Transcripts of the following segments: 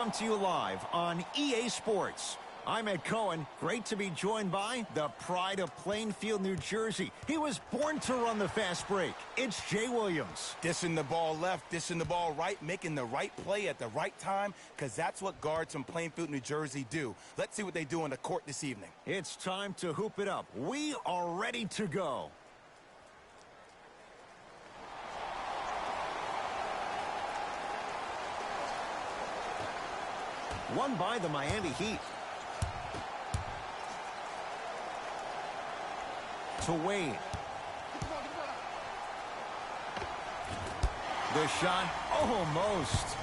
Come to you live on EA Sports. I'm Ed Cohen. Great to be joined by the pride of Plainfield, New Jersey. He was born to run the fast break. It's Jay Williams. Dishing the ball left, dishing the ball right, making the right play at the right time, because that's what guards from Plainfield, New Jersey do. Let's see what they do on the court this evening. It's time to hoop it up. We are ready to go. Won by the Miami Heat. To Wade. The shot, almost.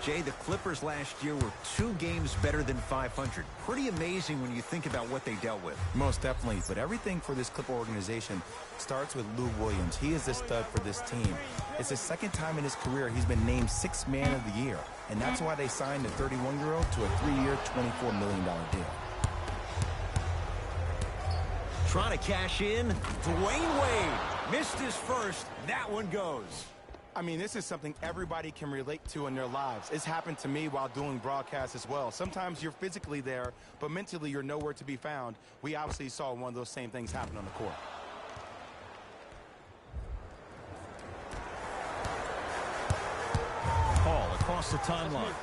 Jay, the Clippers last year were 2 games better than 500. Pretty amazing when you think about what they dealt with. Most definitely, but everything for this Clipper organization starts with Lou Williams. He is the stud for this team. It's the second time in his career he's been named 6th Man of the Year, and that's why they signed the 31-year-old to a 3-year, $24 million deal. Trying to cash in, Dwayne Wade. Missed his first, that one goes. I mean, this is something everybody can relate to in their lives. It's happened to me while doing broadcasts as well. Sometimes you're physically there, but mentally you're nowhere to be found. We obviously saw one of those same things happen on the court. Paul across the timeline.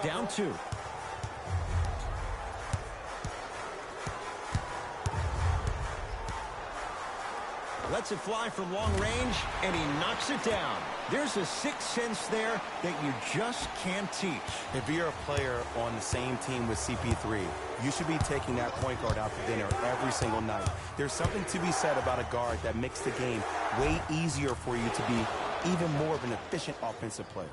Down 2. Lets it fly from long range, and he knocks it down. There's a sixth sense there that you just can't teach. If you're a player on the same team with CP3, you should be taking that point guard out to dinner every single night. There's something to be said about a guard that makes the game way easier for you to be even more of an efficient offensive player.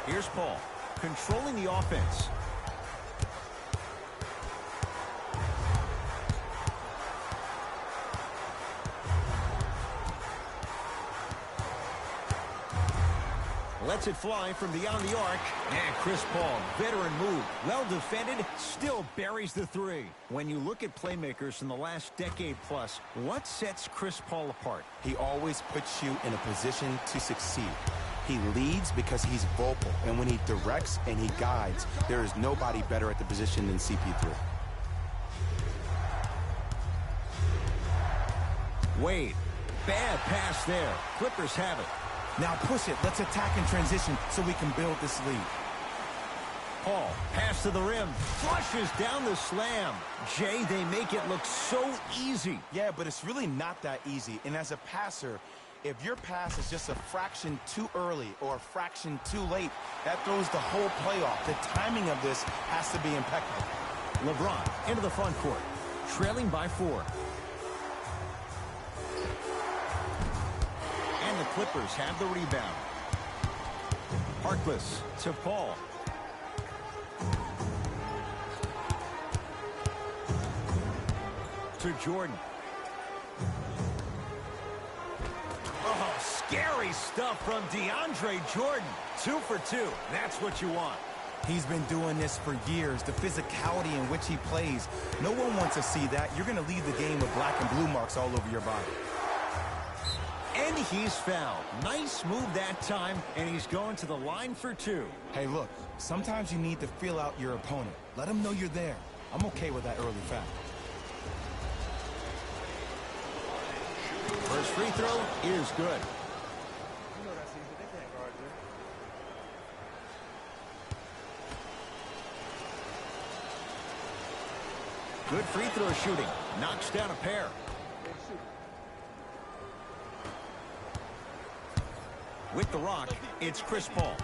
Here's Paul, controlling the offense. Lets it fly from beyond the arc. And Chris Paul, veteran move, well defended, still buries the 3. When you look at playmakers in the last decade plus, what sets Chris Paul apart? He always puts you in a position to succeed. He leads because he's vocal, and when he directs and he guides, there is nobody better at the position than CP3. Wade, bad pass there. Clippers have it. Now push it. Let's attack in transition so we can build this lead. Paul, pass to the rim, flushes down the slam. Jay, they make it look so easy. Yeah, but it's really not that easy, and as a passer, if your pass is just a fraction too early or a fraction too late, that throws the whole play off. The timing of this has to be impeccable. LeBron into the front court, trailing by 4. And the Clippers have the rebound. Harkless to Paul. To Jordan. Oh, scary stuff from DeAndre Jordan. 2 for 2. That's what you want. He's been doing this for years. The physicality in which he plays. No one wants to see that. You're going to leave the game with black and blue marks all over your body. And he's fouled. Nice move that time, and he's going to the line for 2. Hey, look, sometimes you need to feel out your opponent. Let him know you're there. I'm okay with that early foul. First free throw is good. Good free throw shooting. Knocks down a pair. With the rock, it's Chris Paul.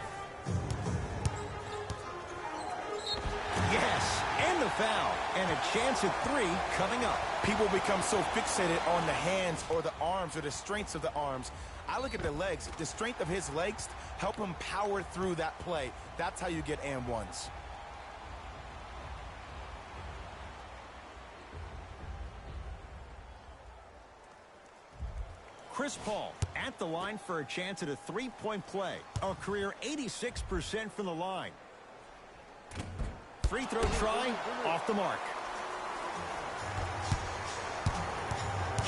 Yes, and the foul. And a chance at 3 coming up. People become so fixated on the hands or the arms or the strengths of the arms. I look at the legs. The strength of his legs help him power through that play. That's how you get and ones. Chris Paul at the line for a chance at a three-point play. A career 86% from the line. Free throw try, off the mark.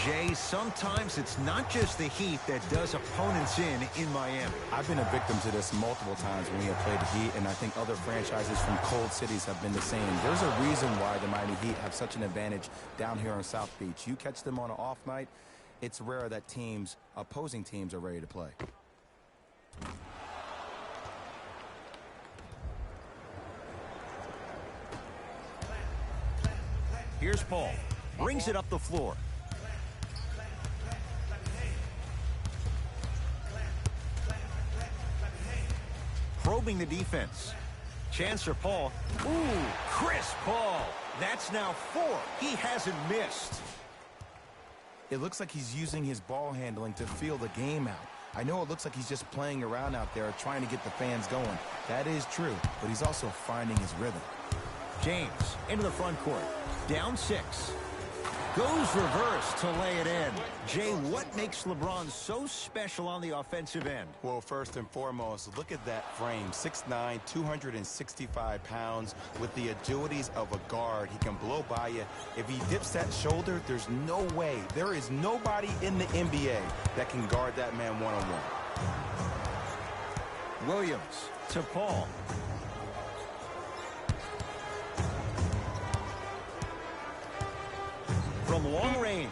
Jay, sometimes it's not just the heat that does opponents in Miami. I've been a victim to this multiple times when we have played the Heat, and I think other franchises from cold cities have been the same. There's a reason why the Miami Heat have such an advantage down here on South Beach. You catch them on an off night, it's rare that opposing teams are ready to play. Here's Paul. Brings it up the floor. Probing the defense. Chance for Paul. Ooh, Chris Paul. That's now 4. He hasn't missed. It looks like he's using his ball handling to feel the game out. I know it looks like he's just playing around out there trying to get the fans going. That is true, but he's also finding his rhythm. James into the front court. Down 6. Goes reverse to lay it in. Jay, what makes LeBron so special on the offensive end? Well, first and foremost, look at that frame. 6'9", 265 pounds with the agilities of a guard. He can blow by you. If he dips that shoulder, there's no way. There is nobody in the NBA that can guard that man one-on-one. Williams to Paul. From long range.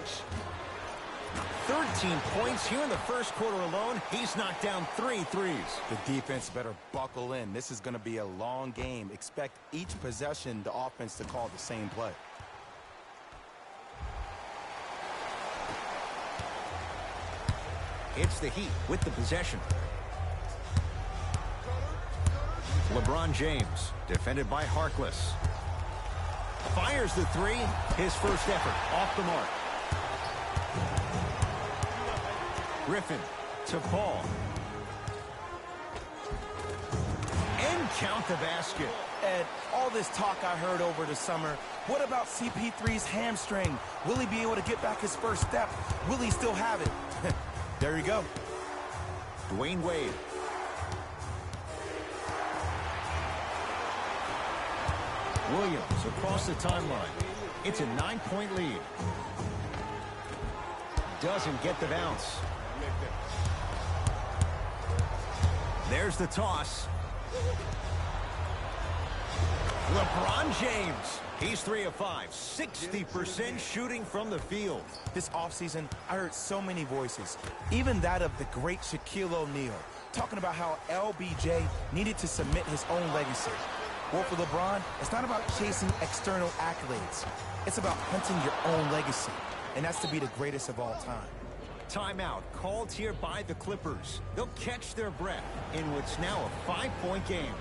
13 points here in the first quarter alone. He's knocked down 3 threes. The defense better buckle in. This is going to be a long game. Expect each possession the offense to call the same play. It's the Heat with the possession. LeBron James, defended by Harkless. Fires the 3. His first effort off the mark. Griffin to Paul. And count the basket. Ed, all this talk I heard over the summer, what about CP3's hamstring? Will he be able to get back his first step? Will he still have it? There you go. Dwayne Wade. Williams across the timeline. It's a 9-point lead. Doesn't get the bounce. There's the toss. LeBron James. He's 3 of 5. 60% shooting from the field. This offseason, I heard so many voices, even that of the great Shaquille O'Neal, talking about how LBJ needed to submit his own legacy. Well, for LeBron, it's not about chasing external accolades. It's about hunting your own legacy, and that's to be the greatest of all time. Timeout called here by the Clippers. They'll catch their breath in what's now a 5-point game.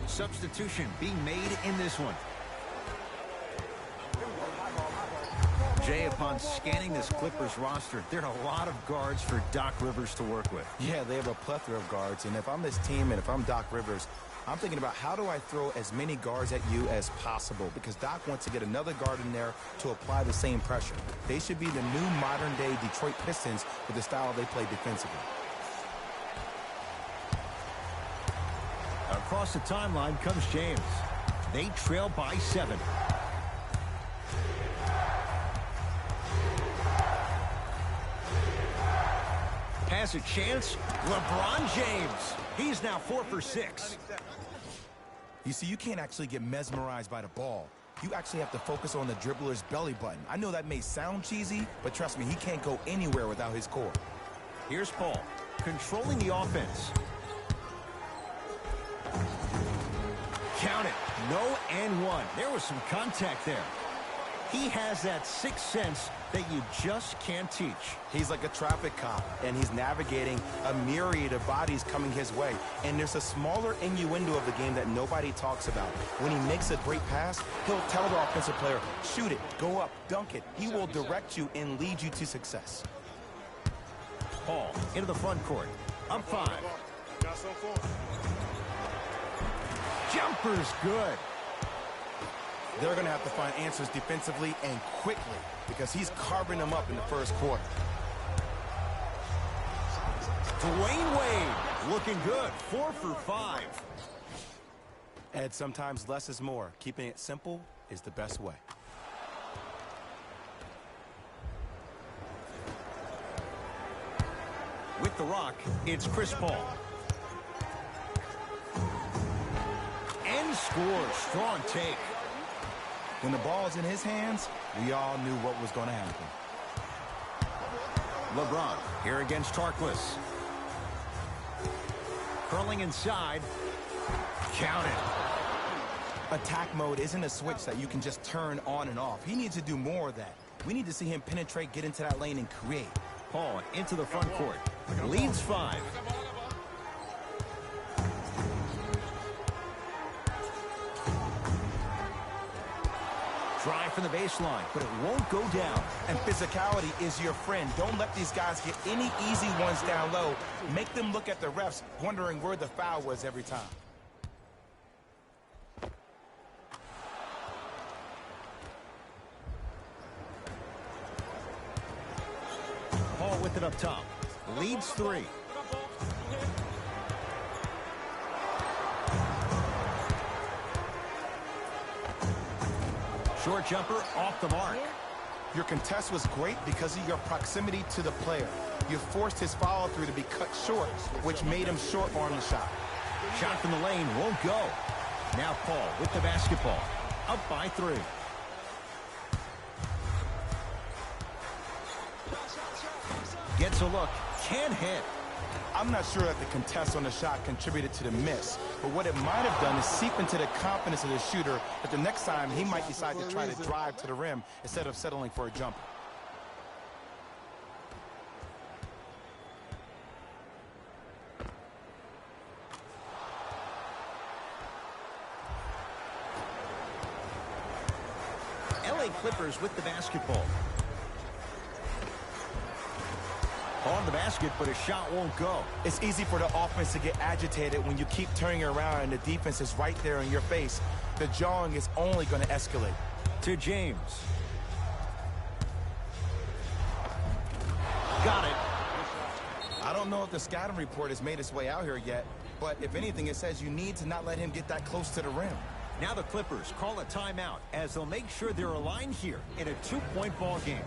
Substitution being made in this one. Jay, upon scanning this Clippers roster, there are a lot of guards for Doc Rivers to work with. Yeah, they have a plethora of guards, and if I'm this team and if I'm Doc Rivers, I'm thinking about how do I throw as many guards at you as possible, because Doc wants to get another guard in there to apply the same pressure. They should be the new modern-day Detroit Pistons with the style they play defensively. Across the timeline comes James. They trail by 7. Has a chance. LeBron James. He's now 4 for 6. You see, you can't actually get mesmerized by the ball. You actually have to focus on the dribbler's belly button. I know that may sound cheesy, but trust me, he can't go anywhere without his core. Here's Paul, controlling the offense. Count it. No and one. There was some contact there. He has that sixth sense that you just can't teach. He's like a traffic cop, and he's navigating a myriad of bodies coming his way. And there's a smaller innuendo of the game that nobody talks about. When he makes a great pass, he'll tell the offensive player, shoot it, go up, dunk it. He will direct you and lead you to success. Paul into the front court. Up 5. Jumper's good. They're going to have to find answers defensively and quickly because he's carving them up in the first quarter. Dwayne Wade looking good. 4 for 5. Ed, sometimes less is more. Keeping it simple is the best way. With the rock, it's Chris Paul. And scores. Strong take. When the ball's in his hands, we all knew what was going to happen. LeBron here against Tarkles. Curling inside. Count it. Attack mode isn't a switch that you can just turn on and off. He needs to do more of that. We need to see him penetrate, get into that lane, and create. Paul into the front court. Leads 5. Drive from the baseline, but it won't go down. And physicality is your friend. Don't let these guys get any easy ones down low. Make them look at the refs, wondering where the foul was every time. Paul with it up top. Leads 3. Short jumper off the mark. Your contest was great because of your proximity to the player. You forced his follow-through to be cut short, which made him short-arm the shot. Shot from the lane won't go. Now Paul with the basketball. Up by 3. Gets a look. Can't hit. I'm not sure that the contest on the shot contributed to the miss, but what it might have done is seep into the confidence of the shooter that the next time he might decide to try to drive to the rim instead of settling for a jumper. LA Clippers with the basketball. On the basket, but his shot won't go. It's easy for the offense to get agitated when you keep turning around and the defense is right there in your face. The jawing is only going to escalate. To James. Got it. I don't know if the scouting report has made its way out here yet, but if anything, it says you need to not let him get that close to the rim. Now the Clippers call a timeout as they'll make sure they're aligned here in a 2-point ball game.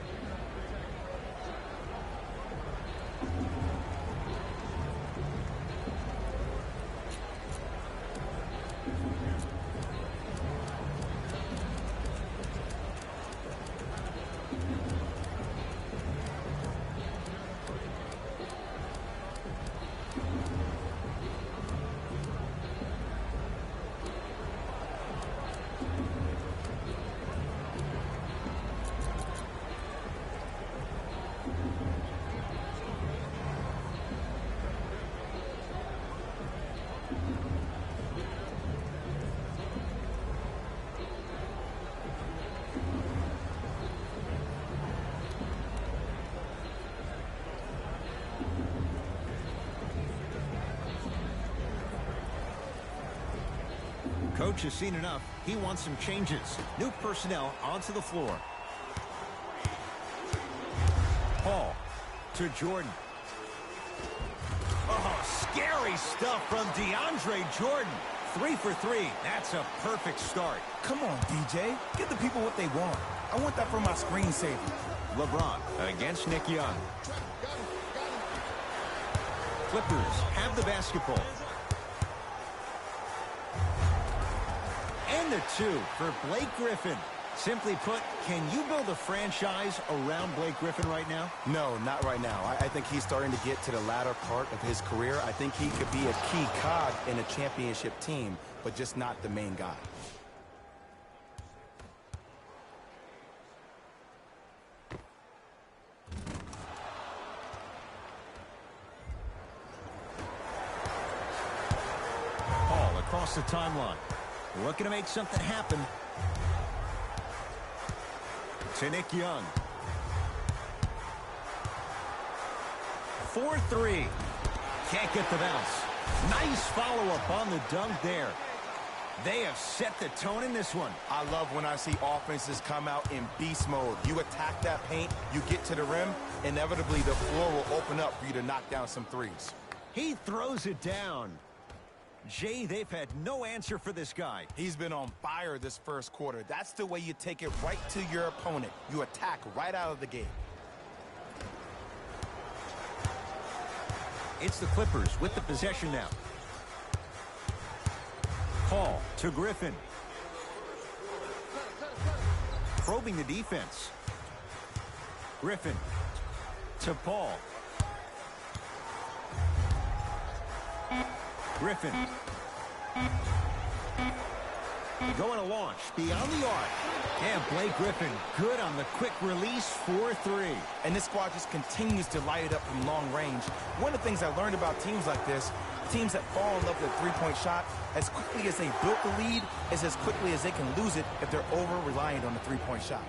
Coach has seen enough. He wants some changes. New personnel onto the floor. Paul to Jordan. Oh, scary stuff from DeAndre Jordan. 3 for 3. That's a perfect start. Come on, DJ. Give the people what they want. I want that for my screensaver. LeBron against Nick Young. Clippers have the basketball. 1-2 for Blake Griffin. Simply put, can you build a franchise around Blake Griffin right now? No, not right now. I think he's starting to get to the latter part of his career. I think he could be a key cog in a championship team, but just not the main guy. Paul across the timeline. Looking to make something happen. To Nick Young. 4-3. Can't get the bounce. Nice follow-up on the dunk there. They have set the tone in this one. I love when I see offenses come out in beast mode. You attack that paint, you get to the rim, inevitably the floor will open up for you to knock down some threes. He throws it down. Jay, they've had no answer for this guy. He's been on fire this first quarter. That's the way you take it right to your opponent. You attack right out of the gate. It's the Clippers with the possession now. Paul to Griffin. Probing the defense. Griffin to Paul. Griffin. Going to launch beyond the arc. And Blake Griffin good on the quick release, 4-3. And this squad just continues to light it up from long range. One of the things I learned about teams like this, teams that fall in love with a three-point shot, as quickly as they built the lead, is as quickly as they can lose it if they're over-reliant on the three-point shot.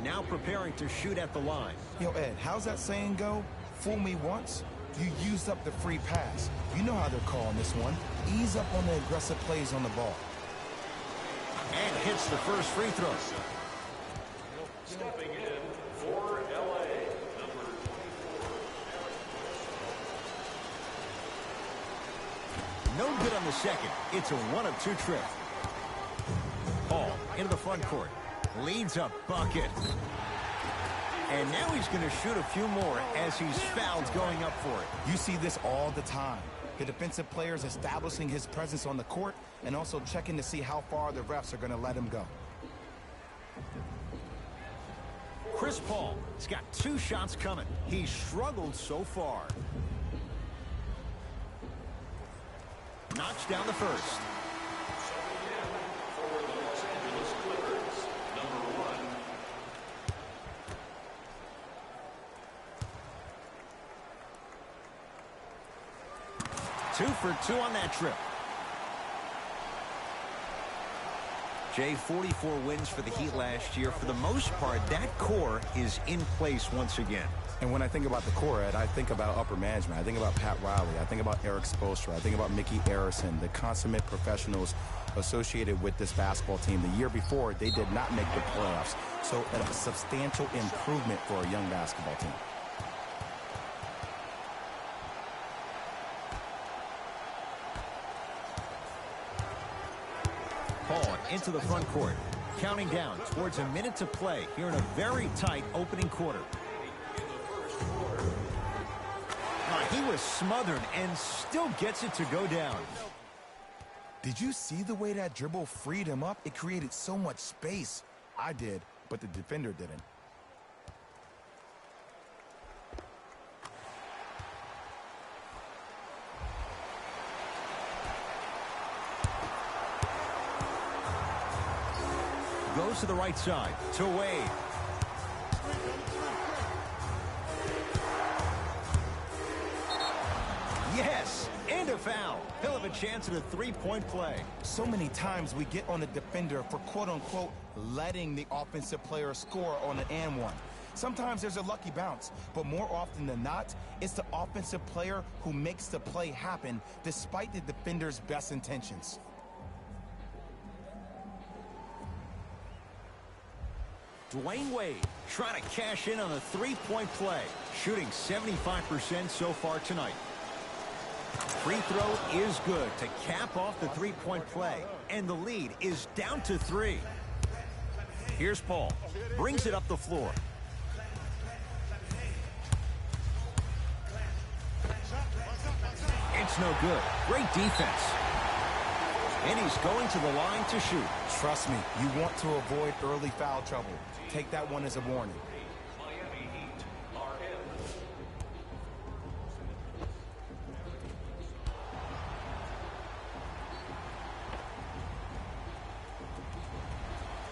Now preparing to shoot at the line. Yo, Ed, how's that saying go? Fool me once, you used up the free pass. You know how they're calling this one. Ease up on the aggressive plays on the ball. And hits the first free throw. Stepping in for LA, number 24. No good on the second. It's a 1-of-2 trip. Paul into the front court. Leads a bucket. And now he's going to shoot a few more as he's fouled going up for it. You see this all the time. The defensive players establishing his presence on the court and also checking to see how far the refs are going to let him go. Chris Paul has got 2 shots coming. He's struggled so far. Knocks down the first. For the Los Angeles Clippers, number 1. 2 for 2 on that trip. Jay, 44 wins for the Heat last year. For the most part, that core is in place once again. And when I think about the core, Ed, I think about upper management. I think about Pat Riley. I think about Eric Spoelstra. I think about Mickey Arison, the consummate professionals associated with this basketball team. The year before, they did not make the playoffs. So a substantial improvement for a young basketball team. Paul into the front court. Counting down towards a minute to play here in a very tight opening quarter. He was smothered and still gets it to go down. Did you see the way that dribble freed him up? It created so much space. I did, but the defender didn't. Goes to the right side to Wade. Yes, and a foul. He'll have a chance at a three-point play. So many times we get on the defender for quote-unquote letting the offensive player score on an and one. Sometimes there's a lucky bounce, but more often than not, it's the offensive player who makes the play happen despite the defender's best intentions. Dwayne Wade trying to cash in on a three-point play, shooting 75% so far tonight. Free throw is good to cap off the three-point play, and the lead is down to 3. Here's Paul. Brings it up the floor. It's no good. Great defense. And he's going to the line to shoot. Trust me, you want to avoid early foul trouble. Take that one as a warning. Miami Heat are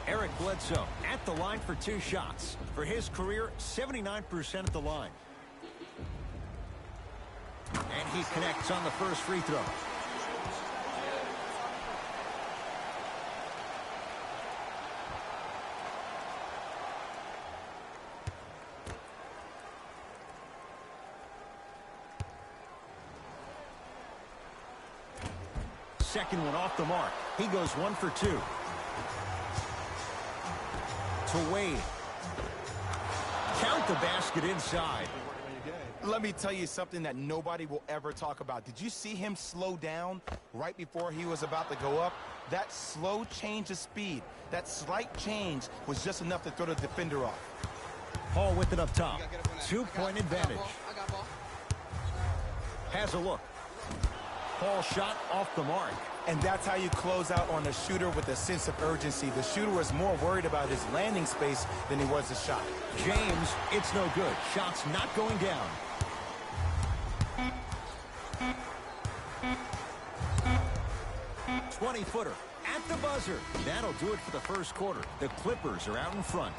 in. Eric Bledsoe at the line for 2 shots. For his career, 79% at the line. And he connects on the first free throw. Second one off the mark. He goes 1 for 2. To Wade. Count the basket inside. Let me tell you something that nobody will ever talk about. Did you see him slow down right before he was about to go up? That slow change of speed, that slight change was just enough to throw the defender off. Paul with it up top. 2-point advantage. Has a look. Paul shot off the mark. And that's how you close out on a shooter with a sense of urgency. The shooter was more worried about his landing space than he was the shot. James, it's no good. Shot's not going down. "20-footer at the buzzer. That'll do it for the first quarter. The Clippers are out in front.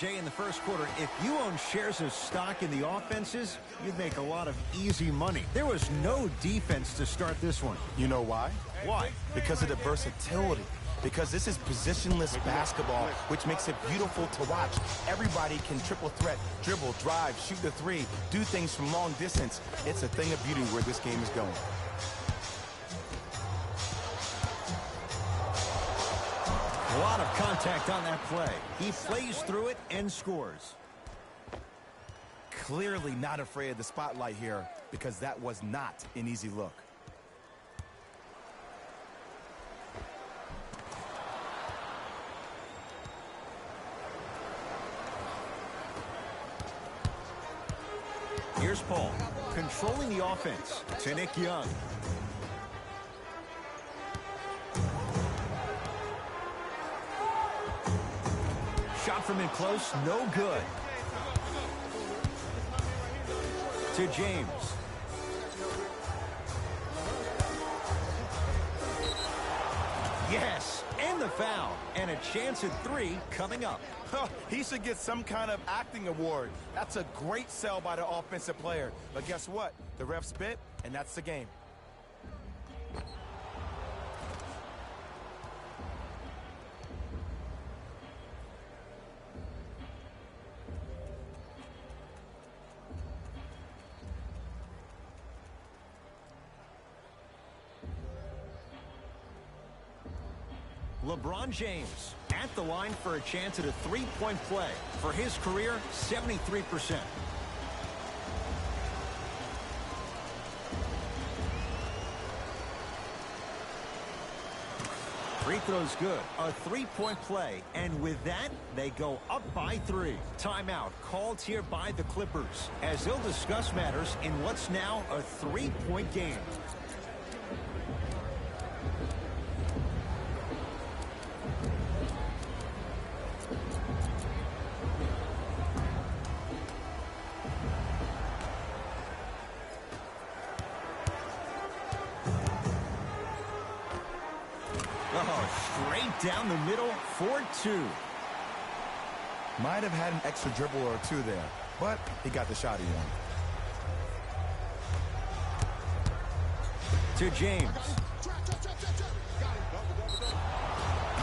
Jay, in the first quarter, if you own shares of stock in the offenses, you'd make a lot of easy money. There was no defense to start this one. You know why? Why? Because of the versatility. Because this is positionless basketball, which makes it beautiful to watch. Everybody can triple threat, dribble, drive, shoot the three, do things from long distance. It's a thing of beauty where this game is going. A lot of contact on that play. He plays through it and scores. Clearly not afraid of the spotlight here because that was not an easy look. Here's Paul, controlling the offense to Nick Young. Shot from in close, no good. To James. Yes, and the foul. And a chance at 3 coming up. He should get some kind of acting award. That's a great sell by the offensive player. But guess what? The ref spit, and that's the game. LeBron James at the line for a chance at a 3-point play. For his career, 73%. Free throw's good. A 3-point play. And with that, they go up by 3. Timeout called here by the Clippers, as they'll discuss matters in what's now a 3-point game. Oh, straight down the middle for 2. Might have had an extra dribble or 2 there, but he got the shot he wanted. To James.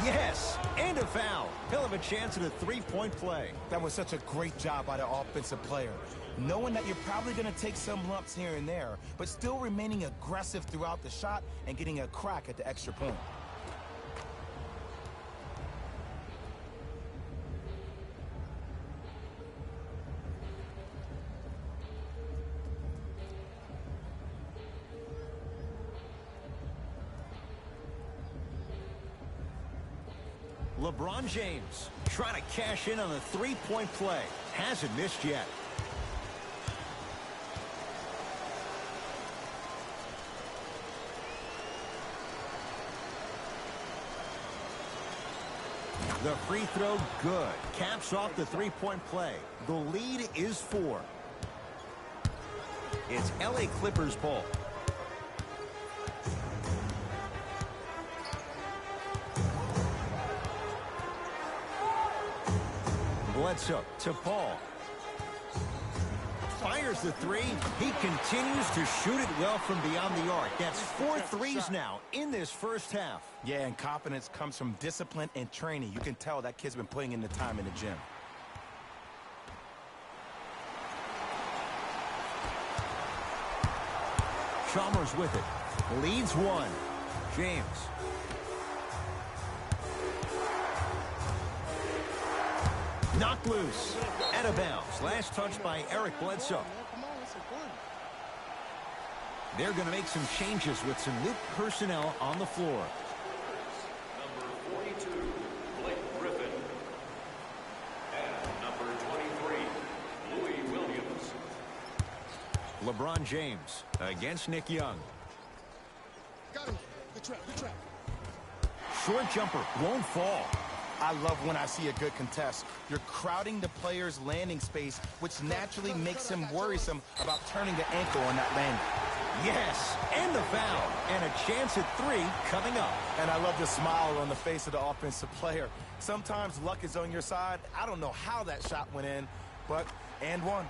Yes, and a foul. He'll have a chance at a three-point play. That was such a great job by the offensive player. Knowing that you're probably going to take some lumps here and there, but still remaining aggressive throughout the shot and getting a crack at the extra point. LeBron James trying to cash in on the three-point play. Hasn't missed yet. The free throw, good. Caps off the three-point play. The lead is 4. It's LA Clippers ball. Bledsoe to Paul. Fires the three. He continues to shoot it well from beyond the arc. That's 4 threes now in this first half. Yeah, and confidence comes from discipline and training. You can tell that kid's been putting in the time in the gym. Chalmers with it. Leads 1. James. Knocked loose. Out of bounds. Last touch by Eric Bledsoe. They're going to make some changes with some new personnel on the floor. Number 42, Blake Griffin. And number 23, Louis Williams. LeBron James against Nick Young. Got him. Good trap, good trap. Short jumper won't fall. I love when I see a good contest. You're crowding the player's landing space, which naturally makes him worrisome about turning the ankle on that landing. Yes, and the foul. And a chance at 3 coming up. And I love the smile on the face of the offensive player. Sometimes luck is on your side. I don't know how that shot went in, but and one.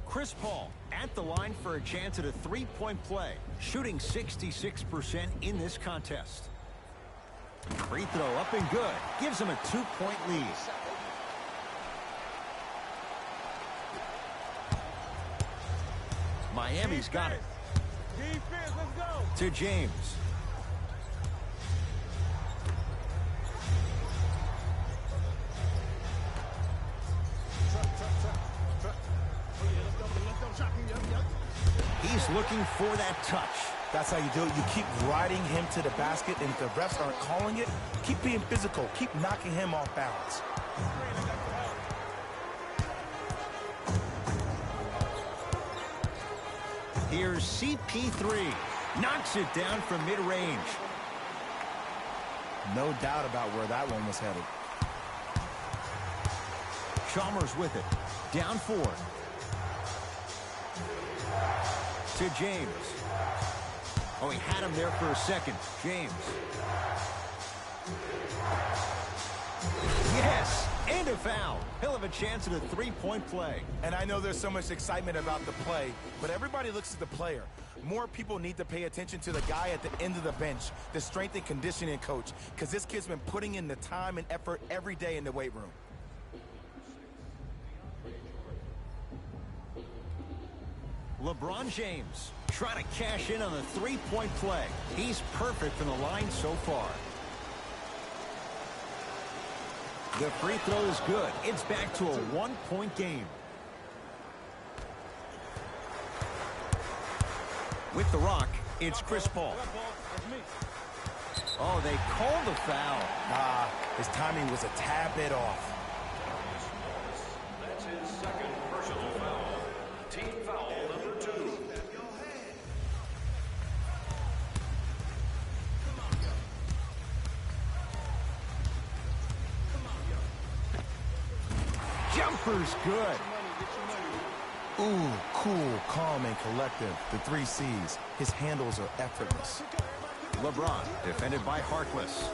Chris Paul at the line for a chance at a three-point play, shooting 66% in this contest. Free throw up and good. Gives him a 2-point lead. Miami's got it. Defense, let's go. To James. He's looking for that touch. That's how you do it. You keep riding him to the basket, and if the refs aren't calling it, keep being physical. Keep knocking him off balance. Here's CP3. Knocks it down from mid-range. No doubt about where that one was headed. Chalmers with it. Down 4. To James. Oh, he had him there for a second. James. Yes, and a foul. He'll have a chance at a three-point play. And I know there's so much excitement about the play, but everybody looks at the player. More people need to pay attention to the guy at the end of the bench, the strength and conditioning coach, because this kid's been putting in the time and effort every day in the weight room. LeBron James trying to cash in on the three-point play. He's perfect from the line so far. The free throw is good. It's back to a one-point game. With the rock, it's Chris Paul. Oh, they called the foul. His timing was a tad bit off. That's his second personal foul. Team foul number 2. Jumper's good. Ooh, cool, calm, and collective. The 3 C's. His handles are effortless. LeBron defended by Harkless.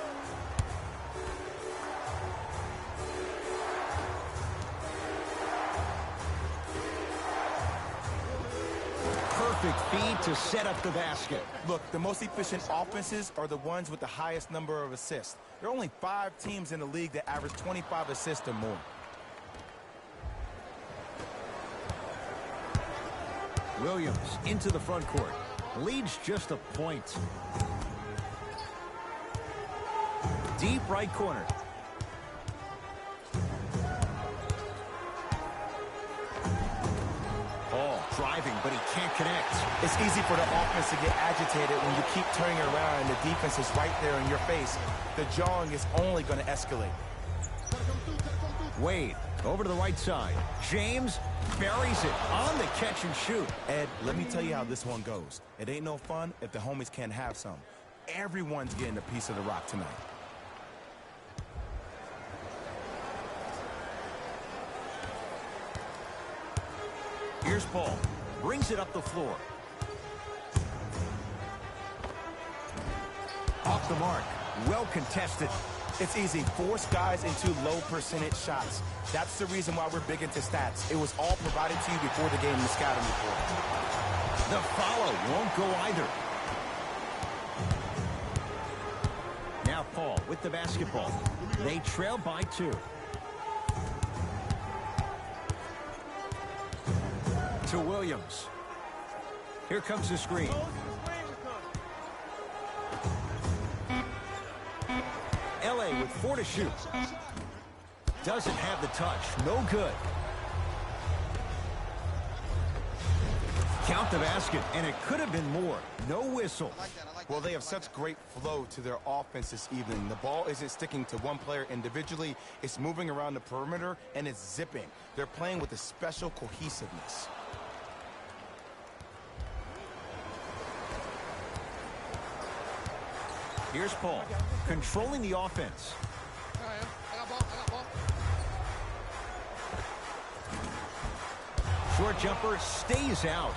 perfect feed to set up the basket. Look, the most efficient offenses are the ones with the highest number of assists. There are only 5 teams in the league that average 25 assists or more. Williams into the front court. Leads just a point. Deep right corner. Paul driving, but he can't connect. It's easy for the offense to get agitated when you keep turning around and the defense is right there in your face. The jawing is only going to escalate. Wade over to the right side. James buries it on the catch and shoot. Ed, let me tell you how this one goes. It ain't no fun if the homies can't have some. Everyone's getting a piece of the rock tonight. Here's Paul. Brings it up the floor. Off the mark. Well contested. It's easy. Force guys into low percentage shots. That's the reason why we're big into stats. It was all provided to you before the game in the scouting report. The follow won't go either. Now Paul with the basketball. They trail by 2. To Williams. Here comes the screen. LA with 4 to shoot. Doesn't have the touch. No good. Count the basket, and it could have been more. No whistle. Well, they have such great flow to their offense this evening. The ball isn't sticking to one player individually. It's moving around the perimeter, and it's zipping. They're playing with a special cohesiveness. Here's Paul, controlling the offense. I got ball. Short jumper stays out.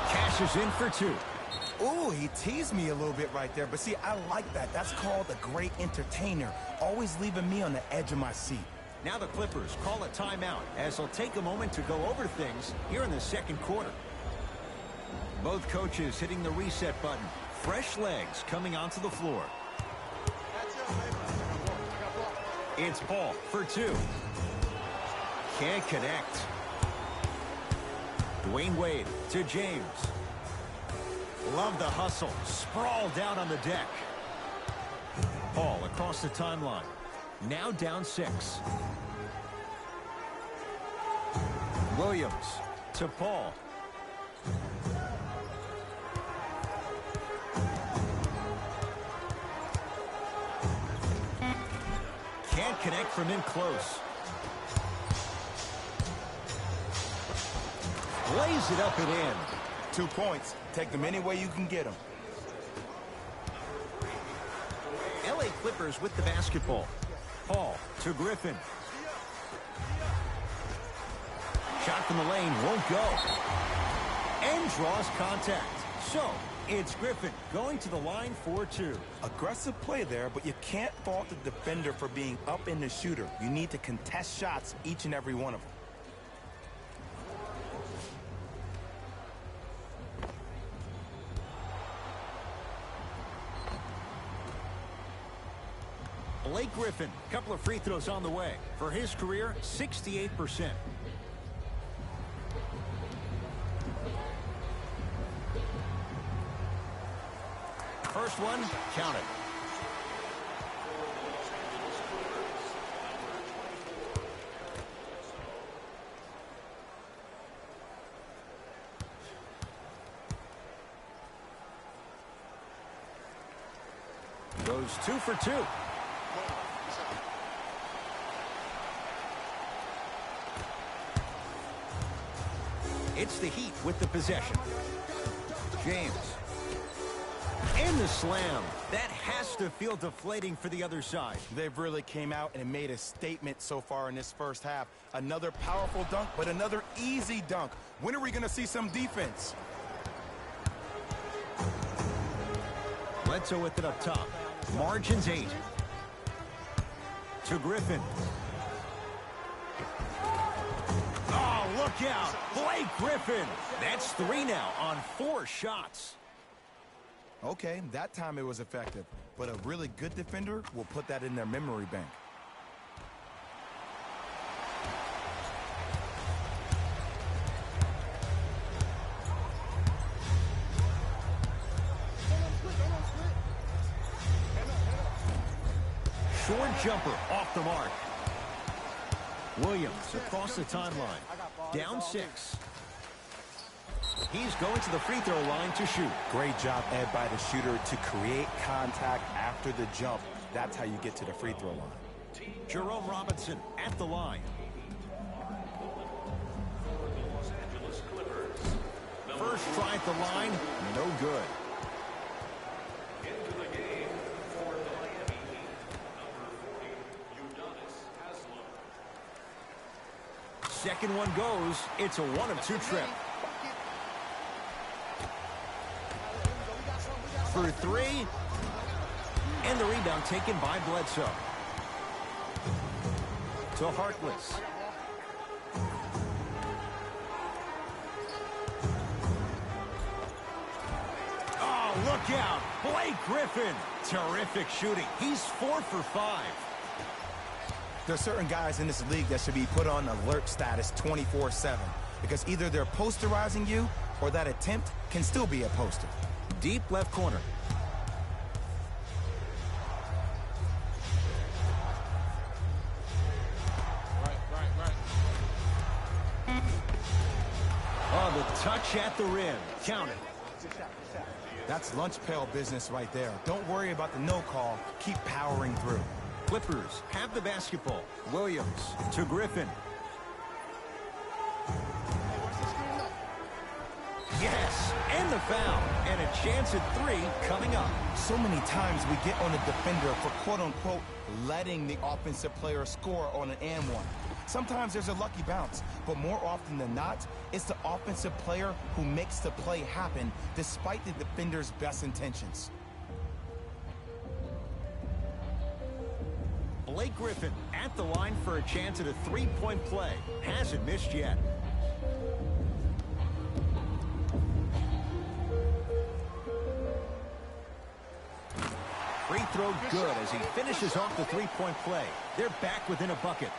Cashes in for 2. Ooh, he teased me a little bit right there. But see, I like that. That's called a great entertainer. Always leaving me on the edge of my seat. Now the Clippers call a timeout as they'll take a moment to go over things here in the second quarter. Both coaches hitting the reset button. Fresh legs coming onto the floor. It's Paul for 2. Can't connect. Dwayne Wade to James. Love the hustle. Sprawled out on the deck. Paul across the timeline. Now down 6. Williams to Paul. Can't connect from in close. Lays it up and in. 2 points. Take them any way you can get them. LA Clippers with the basketball. Paul to Griffin. Shot from the lane won't go. And draws contact. So, it's Griffin going to the line for 2. Aggressive play there, but you can't fault the defender for being up in the shooter. You need to contest shots, each and every one of them. Blake Griffin, a couple of free throws on the way. For his career, 68%. First one, count it. Goes 2 for 2. It's the Heat with the possession. James. And the slam. That has to feel deflating for the other side. They've really came out and made a statement so far in this first half. Another powerful dunk, but another easy dunk. When are we going to see some defense? Bledsoe with it up top. Margins 8. To Griffin. Oh, look out. Blake Griffin. That's 3 now on 4 shots. Okay, that time it was effective, but a really good defender will put that in their memory bank. Short jumper off the mark. Williams across the timeline. Down 6. He's going to the free throw line to shoot. Great job, Ed, by the shooter to create contact after the jump. That's how you get to the free throw line. Jerome Robinson at the line. First try at the line, no good. Into the game for the Miami Heat, number 40, Udonis Haslem. Second one goes. It's a 1 of 2 trip. For 3. And the rebound taken by Bledsoe. To Harkless. Oh, look out. Blake Griffin. Terrific shooting. He's 4 for 5. There are certain guys in this league that should be put on alert status 24/7 because either they're posterizing you or that attempt can still be a poster. Deep left corner. Right. Oh, the touch at the rim. Count it. That's lunch pail business right there. Don't worry about the no call. Keep powering through. Clippers have the basketball. Williams to Griffin. Yes, and the foul. And a chance at 3 coming up. So many times we get on a defender for quote-unquote letting the offensive player score on an and one. Sometimes there's a lucky bounce, but more often than not, it's the offensive player who makes the play happen despite the defender's best intentions. Blake Griffin at the line for a chance at a 3-point play. Hasn't missed yet. Free throw good as he finishes off the 3-point play. They're back within a bucket.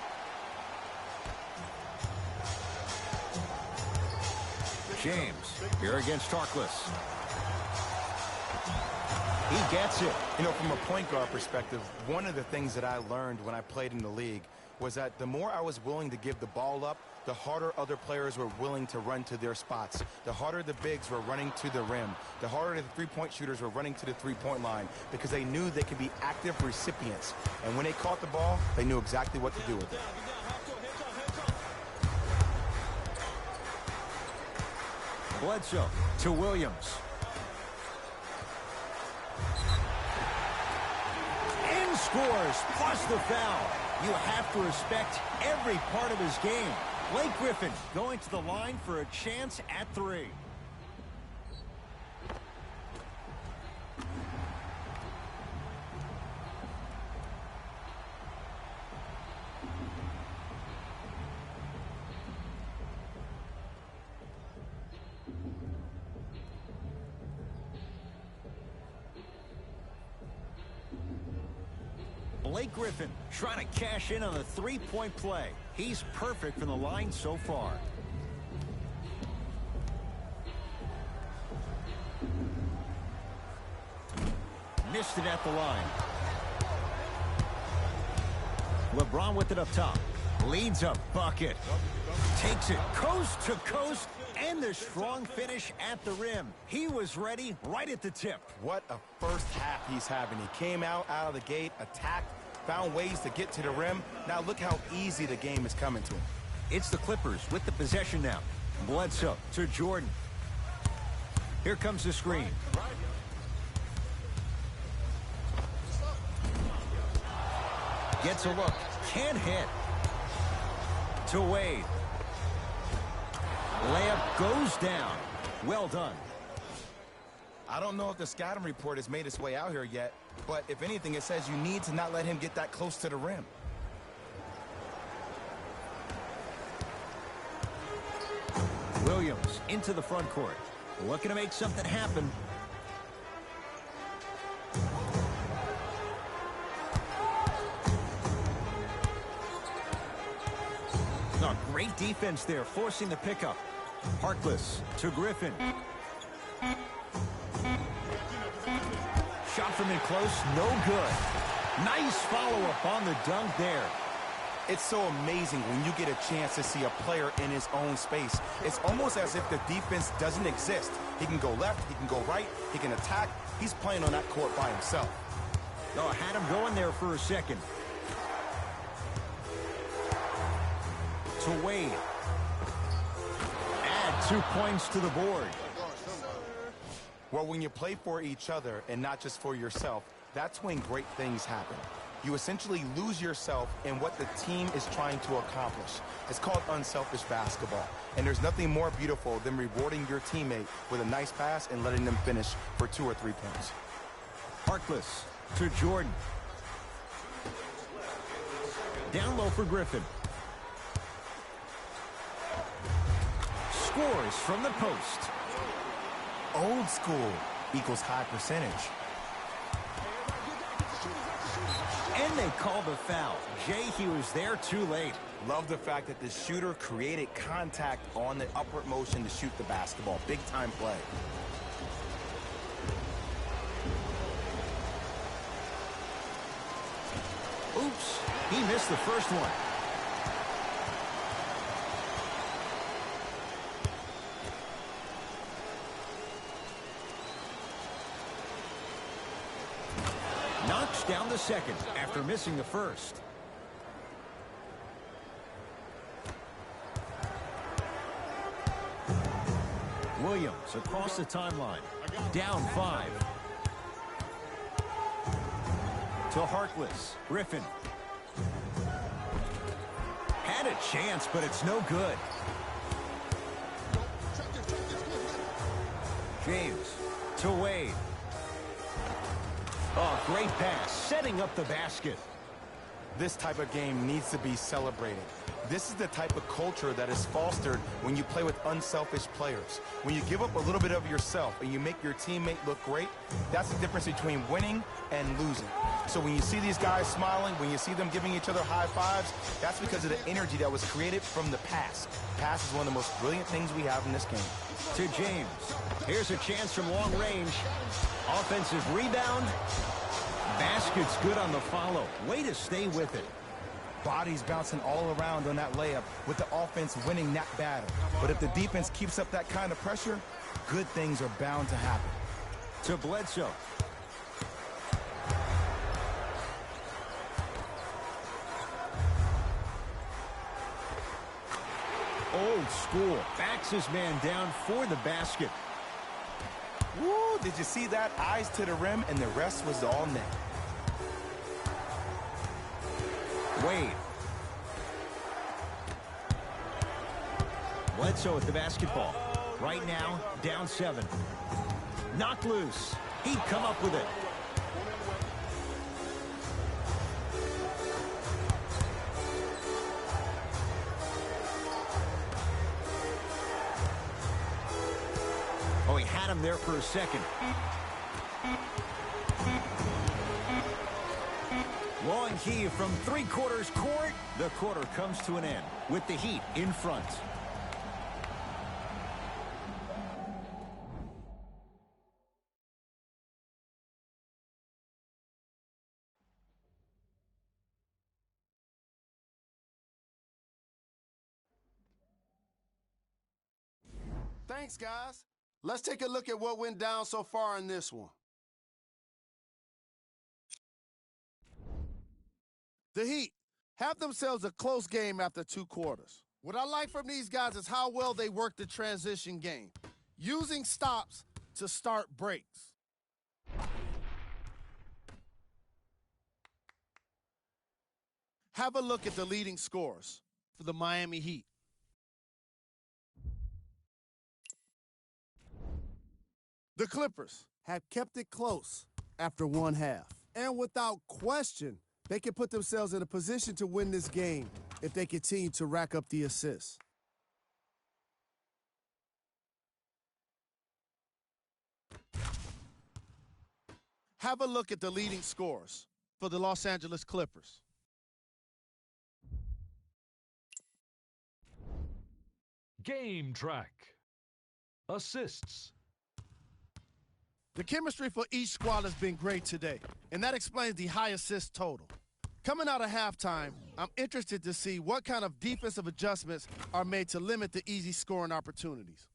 James here against Harkless. He gets it. You know, from a point guard perspective, one of the things that I learned when I played in the league was that the more I was willing to give the ball up, the harder other players were willing to run to their spots. The harder the bigs were running to the rim. The harder the three-point shooters were running to the three-point line because they knew they could be active recipients. And when they caught the ball, they knew exactly what to do with it. Bledsoe to Williams. And scores, plus the foul. You have to respect every part of his game. Blake Griffin going to the line for a chance at 3. Blake Griffin trying to cash in on a 3-point play. He's perfect from the line so far. Missed it at the line. LeBron with it up top. Leads a bucket. Takes it coast to coast. And the strong finish at the rim. He was ready right at the tip. What a first half he's having. He came out of the gate, attacked, found ways to get to the rim. Now look how easy the game is coming to him. It's the Clippers with the possession now. Bledsoe to Jordan. Here comes the screen. Gets a look. Can't hit. To Wade. Layup goes down. Well done. I don't know if the scouting report has made its way out here yet, but if anything, it says you need to not let him get that close to the rim. Williams into the front court. Looking to make something happen. Oh, great defense there, forcing the pickup. Harkless to Griffin. Shot from in close, no good. Nice follow-up on the dunk there. It's so amazing when you get a chance to see a player in his own space. It's almost as if the defense doesn't exist. He can go left, he can go right, he can attack. He's playing on that court by himself. Oh, had him going there for a second. To Wade. Add 2 points to the board. Well, when you play for each other and not just for yourself, that's when great things happen. You essentially lose yourself in what the team is trying to accomplish. It's called unselfish basketball. And there's nothing more beautiful than rewarding your teammate with a nice pass and letting them finish for 2 or 3 points. Harkless to Jordan. Down low for Griffin. Scores from the post. Old school equals high percentage. And they call the foul. Jay, he was there too late. Love the fact that the shooter created contact on the upward motion to shoot the basketball. Big time play. Oops, he missed the first one. Knocks down the second after missing the first. Williams across the timeline. Down 5. To Harkless. Griffin. Had a chance, but it's no good. James to Wade. Oh, great pass, setting up the basket. This type of game needs to be celebrated. This is the type of culture that is fostered when you play with unselfish players. When you give up a little bit of yourself and you make your teammate look great, that's the difference between winning and losing. So when you see these guys smiling, when you see them giving each other high fives, that's because of the energy that was created from the pass. Pass is one of the most brilliant things we have in this game. To James. Here's a chance from long range. Offensive rebound. Basket's good on the follow. Way to stay with it. Bodies bouncing all around on that layup with the offense winning that battle. But if the defense keeps up that kind of pressure, good things are bound to happen. To Bledsoe. Old school. Backs his man down for the basket. Woo, did you see that? Eyes to the rim, and the rest was all net. Wade. Bledsoe with the basketball. Right now, down 7. Knocked loose. He'd come up with it. Oh, he had him there for a second. Long heave from 3/4 court. The quarter comes to an end with the Heat in front. Thanks, guys. Let's take a look at what went down so far in this one. The Heat have themselves a close game after 2 quarters. What I like from these guys is how well they work the transition game, using stops to start breaks. Have a look at the leading scorers for the Miami Heat. The Clippers have kept it close after 1 half. And without question, they can put themselves in a position to win this game if they continue to rack up the assists. have a look at the leading scorers for the Los Angeles Clippers. Game track. Assists. The chemistry for each squad has been great today, and that explains the high assist total. Coming out of halftime, I'm interested to see what kind of defensive adjustments are made to limit the easy scoring opportunities.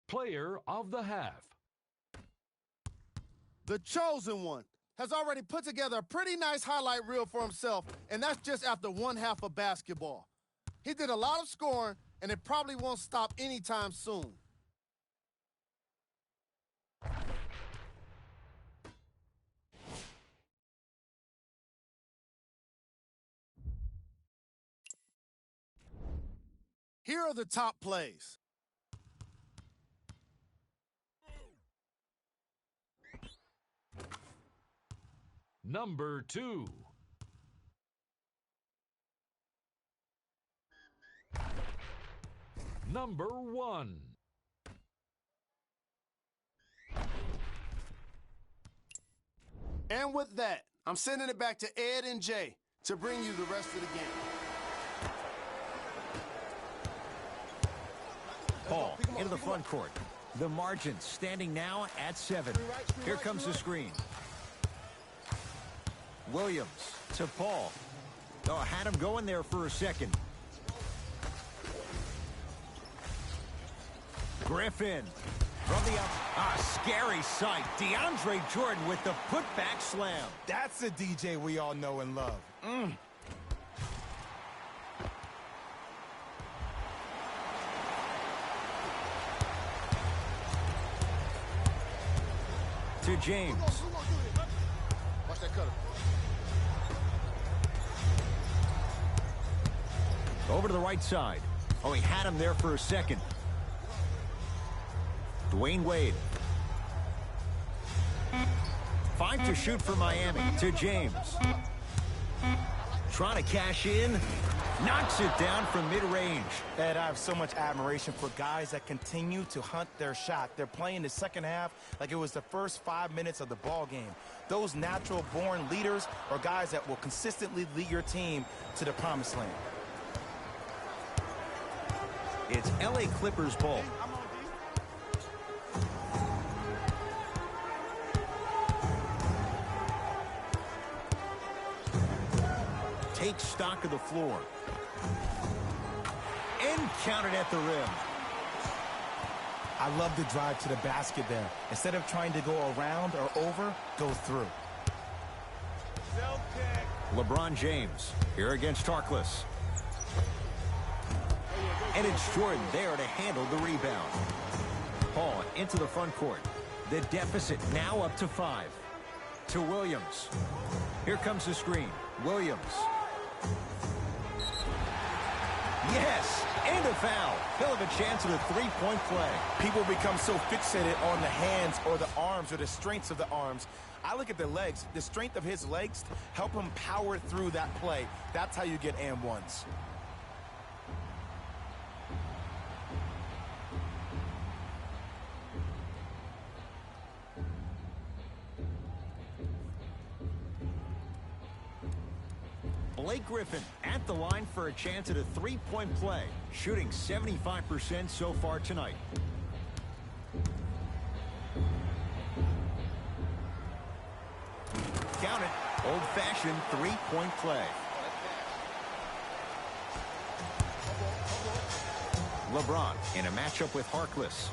Player of the half. The chosen one has already put together a pretty nice highlight reel for himself, and that's just after one half of basketball. He did a lot of scoring, and it probably won't stop anytime soon. Here are the top plays. Number 2. Number 1. And with that, I'm sending it back to Ed and Jay to bring you the rest of the game. Paul into the front court. The margin standing now at 7. Here comes the screen. Williams to Paul. Oh, had him going there for a second. Griffin from the up. Scary sight. DeAndre Jordan with the putback slam. That's a DJ we all know and love. To James. Watch that cutter. Over to the right side. Oh, he had him there for a second. Dwayne Wade. 5 to shoot for Miami. To James. Trying to cash in. Knocks it down from mid-range. Ed, I have so much admiration for guys that continue to hunt their shot. They're playing the second half like it was the first 5 minutes of the ball game. Those natural-born leaders are guys that will consistently lead your team to the promised land. It's LA Clippers ball. Take stock of the floor. And counted at the rim. I love the drive to the basket there. Instead of trying to go around or over, go through. LeBron James here against Tarkless. And it's Jordan there to handle the rebound. Paul into the front court. The deficit now up to 5. To Williams. Here comes the screen. Williams. Yes, and a foul. He'll have a chance at a three-point play. People become so fixated on the hands or the arms or the strengths of the arms. I look at the legs. The strength of his legs help him power through that play. That's how you get and ones. Blake Griffin at the line for a chance at a three-point play, shooting 75% so far tonight. Count it, old-fashioned three-point play. LeBron in a matchup with Harkless.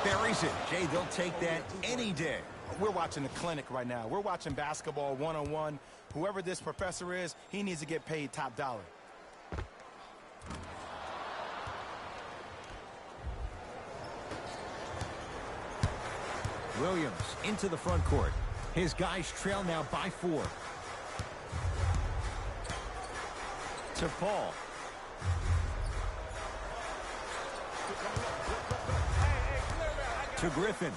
Buries it. Jay, they'll take that any day. We're watching a clinic right now. We're watching basketball one-on-one. Whoever this professor is, he needs to get paid top dollar. Williams into the front court. His guys trail now by 4. To Paul. to Griffin.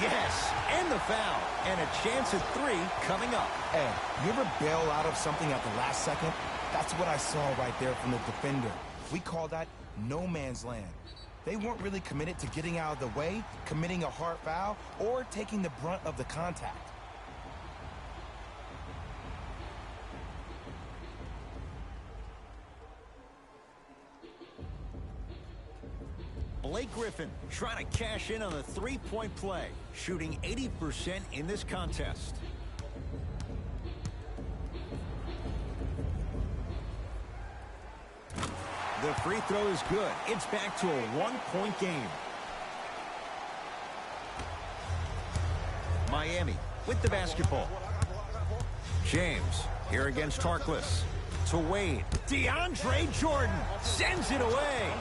Yes, and the foul. And a chance at 3 coming up. Hey, you ever bail out of something at the last second? That's what I saw right there from the defender. We call that no man's land. They weren't really committed to getting out of the way, committing a hard foul, or taking the brunt of the contact. Blake Griffin trying to cash in on a three-point play, shooting 80% in this contest. The free throw is good. It's back to a one-point game. Miami with the basketball. James here against Harkless. To Wade. DeAndre Jordan sends it away.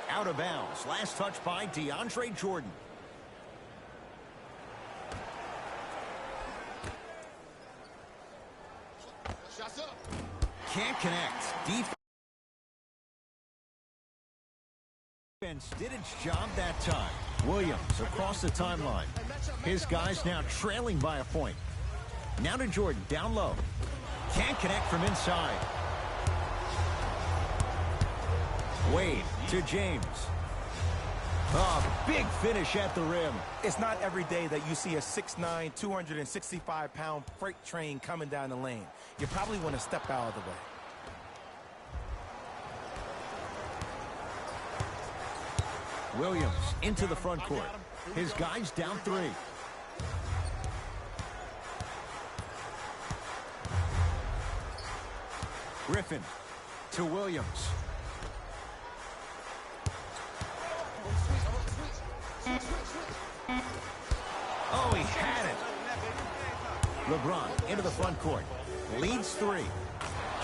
Out of bounds. Last touch by DeAndre Jordan. Shots up. Can't connect. Defense did its job that time. Williams across the timeline. His guys now trailing by a point. Now to Jordan, down low. Can't connect from inside. Wade to James. Oh, big finish at the rim. It's not every day that you see a 6'9", 265-pound freight train coming down the lane. You probably want to step out of the way. Williams into the front court. His guys down 3. Griffin to Williams. Oh, he had it. LeBron into the front court. Leads 3.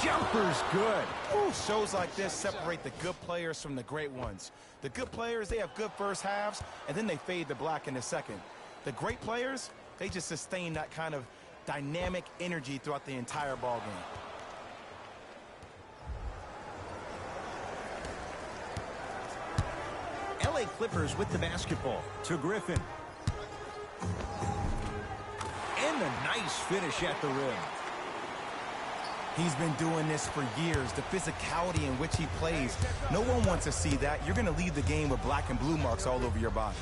Jumper's good. Ooh, shows like this separate the good players from the great ones. The good players, they have good first halves, and then they fade to black in the second. The great players, they just sustain that kind of dynamic energy throughout the entire ball game. LA Clippers with the basketball to Griffin. And a nice finish at the rim. He's been doing this for years, the physicality in which he plays. No one wants to see that. You're going to leave the game with black and blue marks all over your body.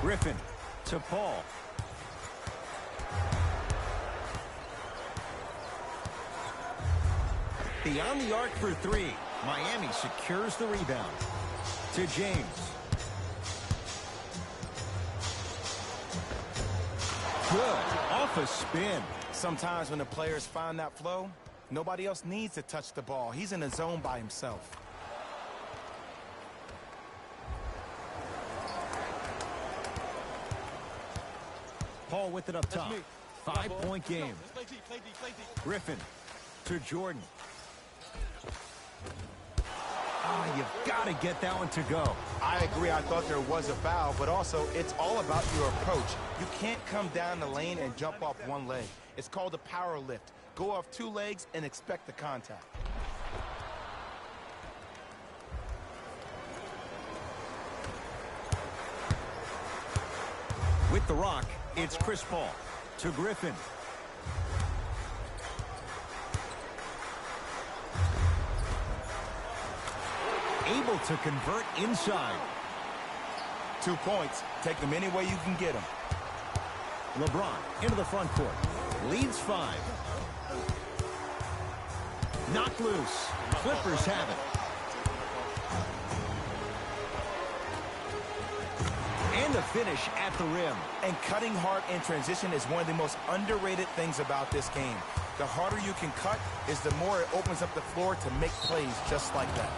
Griffin to Paul. Beyond the arc for 3. Miami secures the rebound. To James. Good. Off a spin. Sometimes when the players find that flow, nobody else needs to touch the ball. He's in the zone by himself. Paul with it up top. 5-point game. Griffin to Jordan. You've got to get that one to go. I agree. I thought there was a foul, but also it's all about your approach. You can't come down the lane and jump off one leg. It's called a power lift. Go off 2 legs and expect the contact. With the rock, it's Chris Paul to Griffin. Able to convert inside. 2 points. Take them any way you can get them. LeBron into the front court. Leads 5. Knocked loose. Clippers have it. And the finish at the rim. And cutting hard in transition is one of the most underrated things about this game. The harder you can cut is the more it opens up the floor to make plays just like that.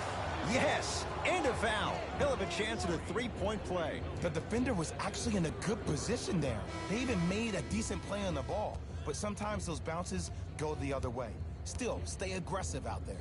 Yes, and a foul. He'll have a chance at a 3-point play. The defender was actually in a good position there. They even made a decent play on the ball. But sometimes those bounces go the other way. Still, stay aggressive out there.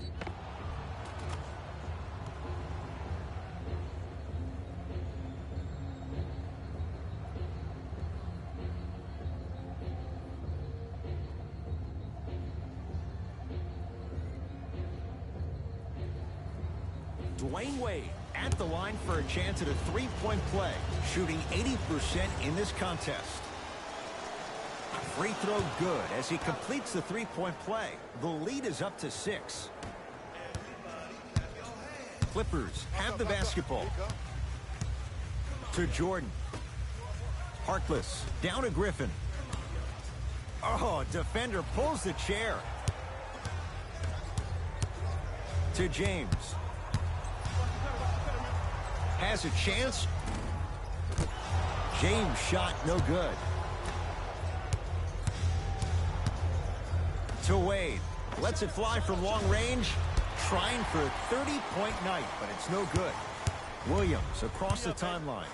Dwayne Wade at the line for a chance at a three-point play, shooting 80% in this contest. Free throw good as he completes the three-point play. The lead is up to 6. Clippers have the basketball. To Jordan. Harkless down to Griffin. Oh, defender pulls the chair. To James. Has a chance. James' shot no good. To Wade. Lets it fly from long range. Trying for a 30-point night, but it's no good. Williams across the timeline.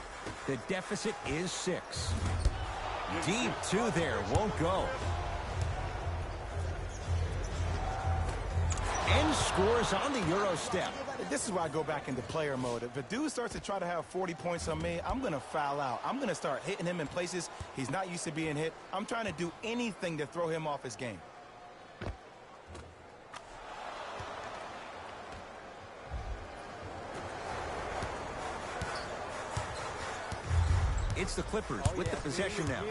The deficit is 6. Deep two there, won't go. And scores on the Euro step. This is where I go back into player mode. If a dude starts to try to have 40 points on me, I'm going to foul out. I'm going to start hitting him in places he's not used to being hit. I'm trying to do anything to throw him off his game. It's the Clippers with the possession now.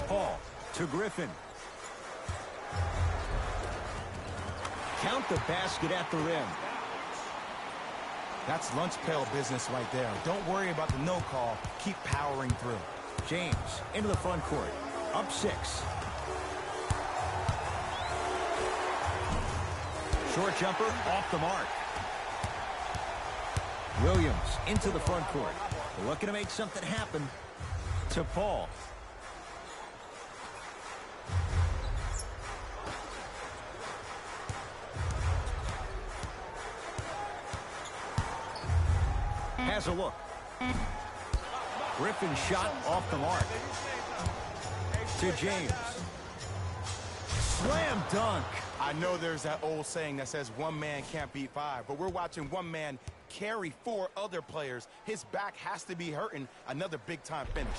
Paul to Griffin. Count the basket at the rim. That's lunch pail business right there. Don't worry about the no call. Keep powering through. James into the front court. Up 6. Short jumper off the mark. Williams into the front court. Looking to make something happen. To Paul. Has a look. Griffin shot off the mark. To James. Slam dunk. I know there's that old saying that says one man can't beat 5, but we're watching one man carry 4 other players. His back has to be hurting. Another big-time finish.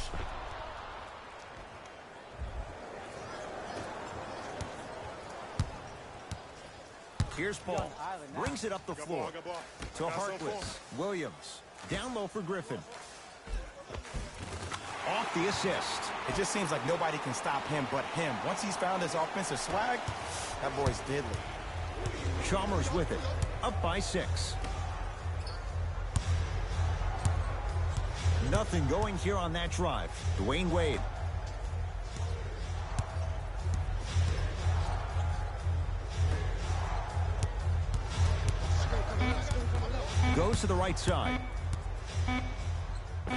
Here's Paul. Brings it up the floor. To Harkless. Williams. Down low for Griffin. Off the assist. It just seems like nobody can stop him but him. Once he's found his offensive swag, that boy's deadly. Chalmers with it. Up by 6. Nothing going here on that drive. Dwayne Wade. Goes to the right side.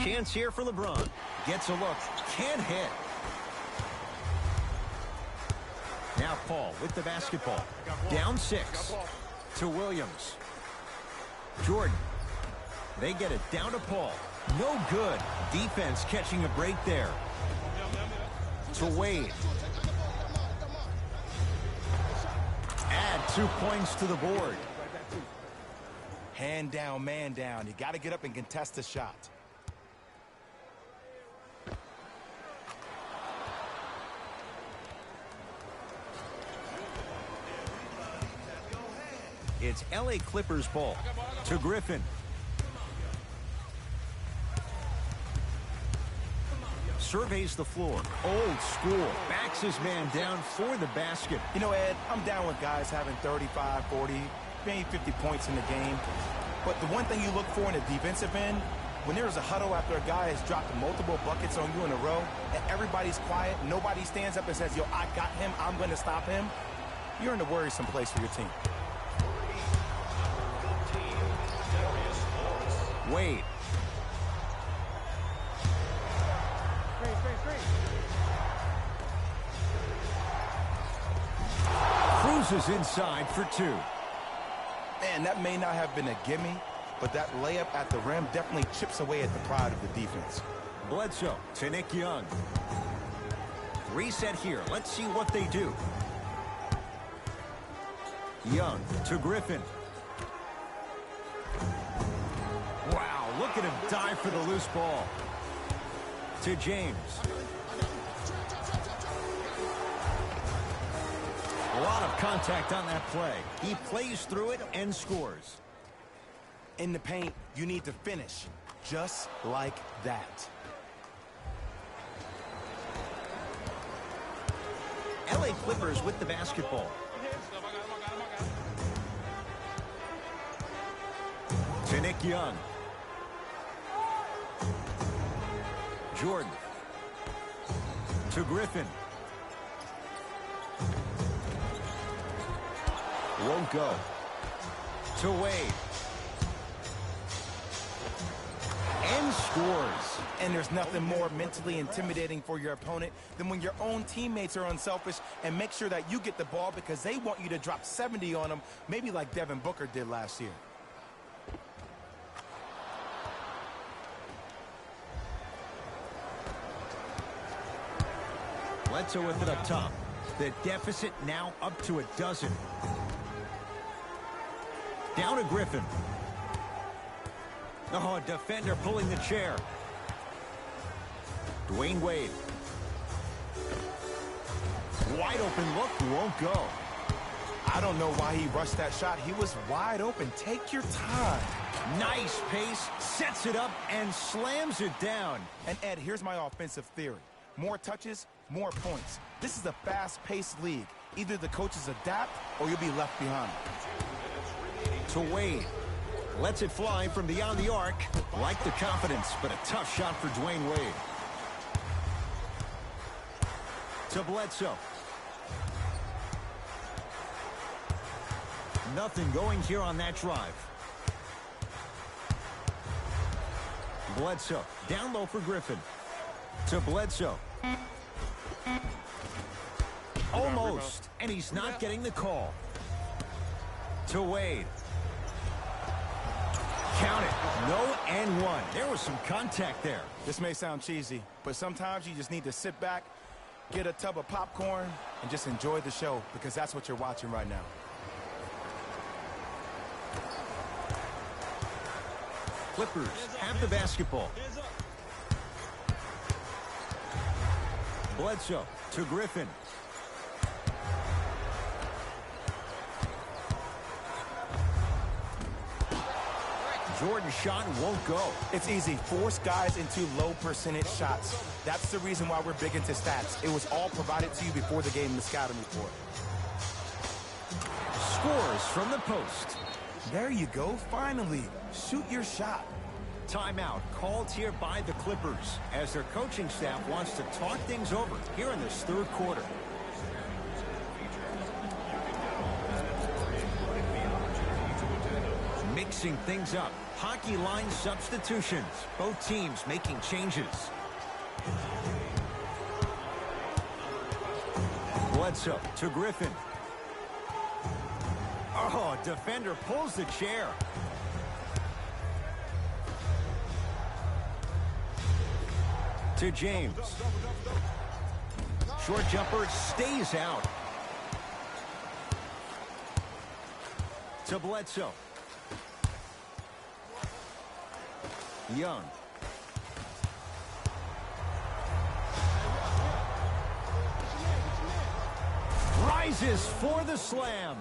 Chance here for LeBron. Gets a look. Can't hit. Now Paul with the basketball. Down 6. To Williams. Jordan. They get it down to Paul. No good. Defense catching a break there. To Wade. Add 2 points to the board. Hand down, man down. You got to get up and contest the shot. It's LA Clippers ball. To Griffin. Surveys the floor. Old school. Backs his man down for the basket. You know, Ed, I'm down with guys having 35, 40, maybe 50 points in the game. But the one thing you look for in the defensive end, when there's a huddle after a guy has dropped multiple buckets on you in a row, and everybody's quiet, nobody stands up and says, yo, I got him, I'm going to stop him, you're in a worrisome place for your team. Wade. Cruises inside for 2. Man, that may not have been a gimme, but that layup at the rim definitely chips away at the pride of the defense. Bledsoe to Nick Young. Reset here. Let's see what they do. Young to Griffin. Wow, look at him dive for the loose ball. To James. A lot of contact on that play. He plays through it and scores. In the paint, you need to finish just like that. LA Clippers with the basketball. To Nick Young. Jordan. To Griffin. Won't go. To Wade. And scores. And there's nothing more mentally intimidating for your opponent than when your own teammates are unselfish and make sure that you get the ball because they want you to drop 70 on them, maybe like Devin Booker did last year. Bledsoe with it up top. The deficit now up to a dozen. Down to Griffin. Oh, defender pulling the chair. Dwayne Wade. Wide open look, won't go. I don't know why he rushed that shot. He was wide open. Take your time. Nice pace, sets it up, and slams it down. And Ed, here's my offensive theory. More touches, more points. This is a fast-paced league. Either the coaches adapt or you'll be left behind. To Wade. Lets it fly from beyond the arc. Like the confidence, but a tough shot for Dwayne Wade. To Bledsoe. Nothing going here on that drive. Bledsoe. Down low for Griffin. To Bledsoe. Almost. And he's not getting the call. To Wade. Count it. No and one. There was some contact there. This may sound cheesy, but sometimes you just need to sit back, get a tub of popcorn, and just enjoy the show because that's what you're watching right now. Clippers have the basketball. Bledsoe to Griffin. Jordan's shot won't go. It's easy. Force guys into low percentage shots. That's the reason why we're big into stats. It was all provided to you before the game in the scouting report. Scores from the post. There you go. Finally, shoot your shot. Timeout called here by the Clippers as their coaching staff wants to talk things over here in this third quarter. Mixing things up. Hockey line substitutions. Both teams making changes. Bledsoe to Griffin. Oh, defender pulls the chair. To James. Short jumper stays out. To Bledsoe. Young. Rises for the slam.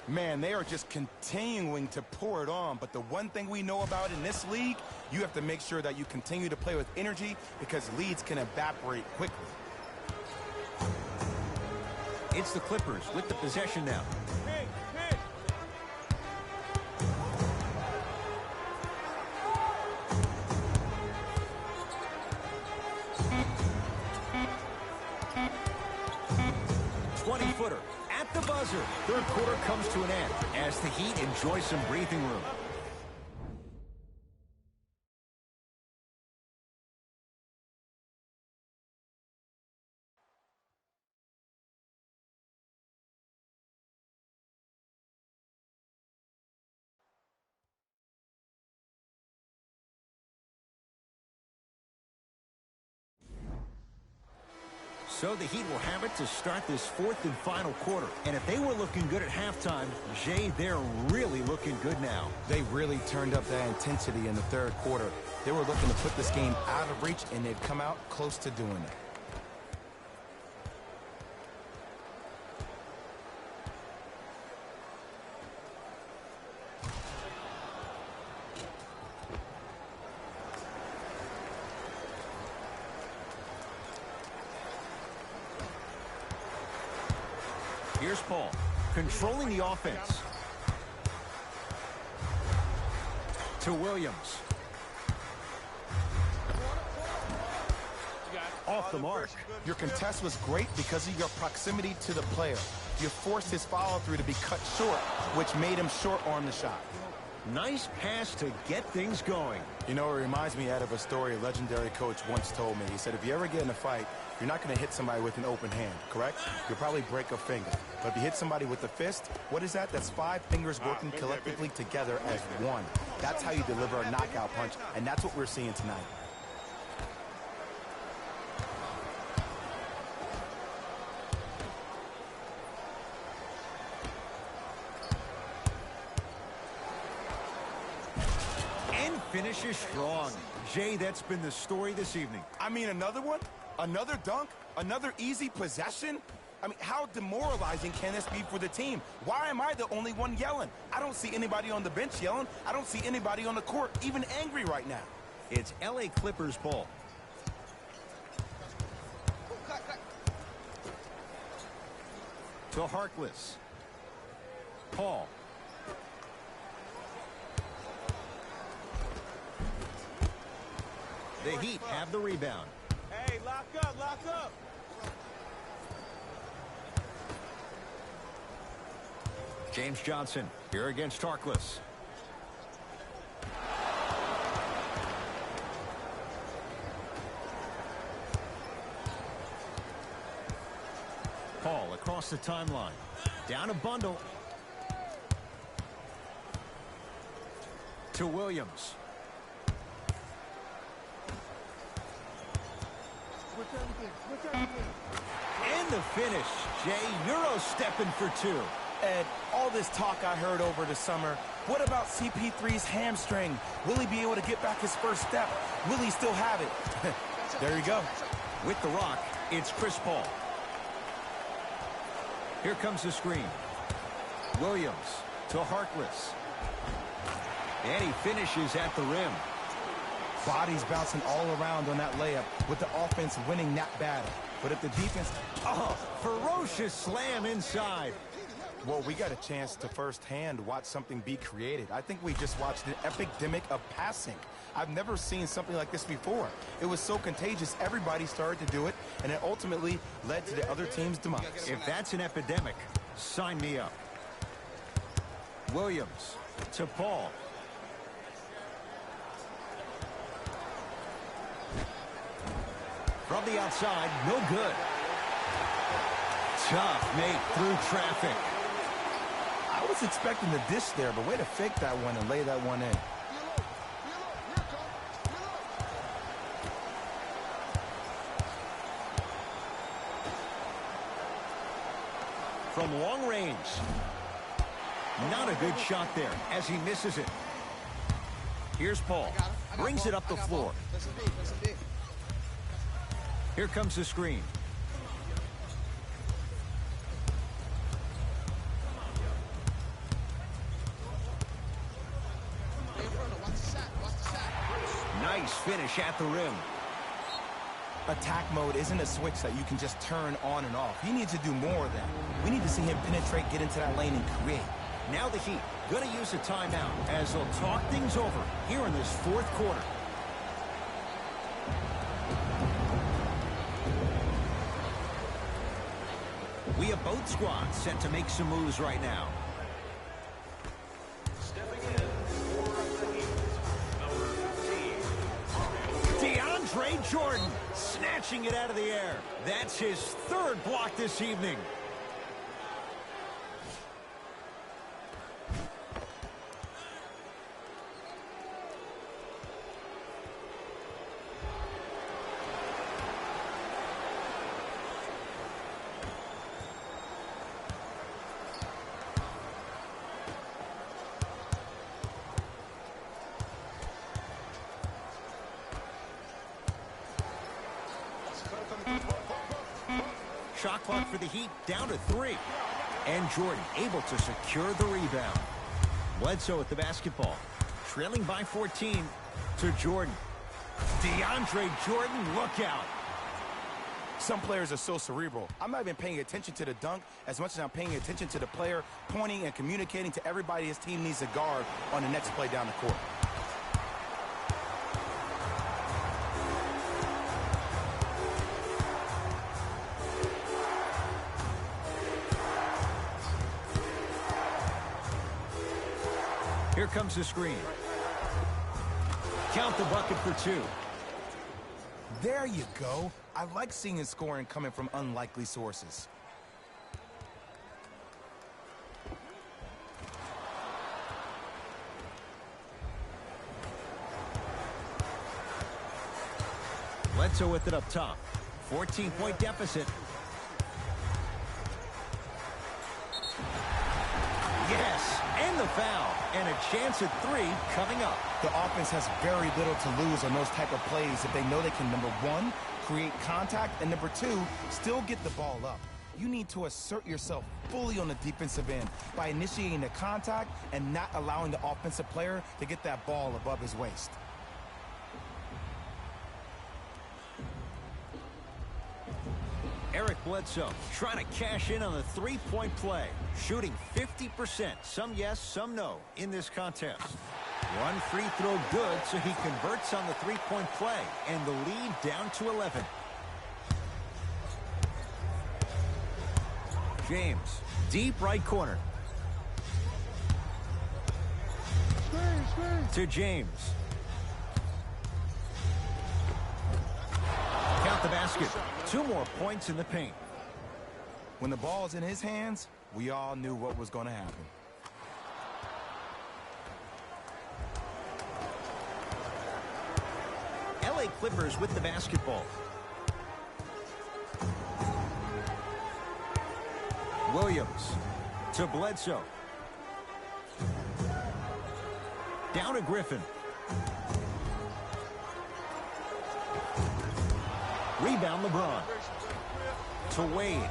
Man, they are just continuing to pour it on. But the one thing we know about in this league, you have to make sure that you continue to play with energy because leads can evaporate quickly. It's the Clippers with the possession now. 20-footer at the buzzer. Third quarter comes to an end as the Heat enjoy some breathing room. So the Heat will have it to start this fourth and final quarter. And if they were looking good at halftime, Jay, they're really looking good now. They really turned up that intensity in the third quarter. They were looking to put this game out of reach, and they've come out close to doing it. Chris Paul, controlling the offense. To Williams. Off the mark. Your contest was great because of your proximity to the player. You forced his follow-through to be cut short, which made him short-arm the shot. Nice pass to get things going. You know, it reminds me, Ed, of a story a legendary coach once told me. He said, if you ever get in a fight, you're not going to hit somebody with an open hand, correct? You'll probably break a finger. But if you hit somebody with a fist, what is that? That's 5 fingers working collectively together as one. That's how you deliver a knockout punch, and that's what we're seeing tonight. Finishes strong. Jay, that's been the story this evening. I mean, another one? Another dunk? Another easy possession? I mean, how demoralizing can this be for the team? Why am I the only one yelling? I don't see anybody on the bench yelling. I don't see anybody on the court even angry right now. It's LA Clippers ball. To Harkless. Paul. The Heat have the rebound. Hey, lock up, lock up. James Johnson here against Harkless. Paul across the timeline. Down a bundle. To Williams. And the finish. Jay, Euro stepping for 2. Ed, all this talk I heard over the summer, what about CP3's hamstring? Will he be able to get back his first step? Will he still have it? There you go. With the rock, it's Chris Paul. Here comes the screen. Williams to Harkless. And he finishes at the rim. Bodies bouncing all around on that layup with the offense winning that battle. But if the defense... Oh, ferocious slam inside. Well, we got a chance to firsthand watch something be created. I think we just watched an epidemic of passing. I've never seen something like this before. It was so contagious, everybody started to do it, and it ultimately led to the other team's demise. If that's an epidemic, sign me up. Williams to Paul. From the outside, no good. Tough make through traffic. I was expecting the dish there, but way to fake that one and lay that one in. From long range. Not a good shot there as he misses it. Here's Paul. Brings it up the floor. Here comes the screen. Nice finish at the rim. Attack mode isn't a switch that you can just turn on and off. He needs to do more of that. We need to see him penetrate, get into that lane, and create. Now the Heat going to use a timeout as they'll talk things over here in this fourth quarter. We have both squads set to make some moves right now. Stepping in for the Heat, number 15. DeAndre Jordan snatching it out of the air. That's his third block this evening. Shot clock for the Heat down to 3. And Jordan able to secure the rebound. Bledsoe with the basketball. Trailing by 14 to Jordan. DeAndre Jordan, look out. Some players are so cerebral. I'm not even paying attention to the dunk as much as I'm paying attention to the player pointing and communicating to everybody his team needs to guard on the next play down the court. Here comes the screen. Count the bucket for 2. There you go. I like seeing his scoring coming from unlikely sources. Bledsoe with it up top. 14-point deficit. Yes, and the foul. And a chance at 3 coming up. The offense has very little to lose on those type of plays if they know they can, number 1, create contact, and number 2, still get the ball up. You need to assert yourself fully on the defensive end by initiating the contact and not allowing the offensive player to get that ball above his waist. Eric Bledsoe trying to cash in on the 3-point play. Shooting 50%. Some yes, some no in this contest. One free throw good, so he converts on the 3-point play. And the lead down to 11. James, deep right corner. To James. Count the basket. 2 more points in the paint. When the ball's in his hands, we all knew what was going to happen. LA Clippers with the basketball. Williams to Bledsoe. Down to Griffin. Rebound LeBron. To Wade.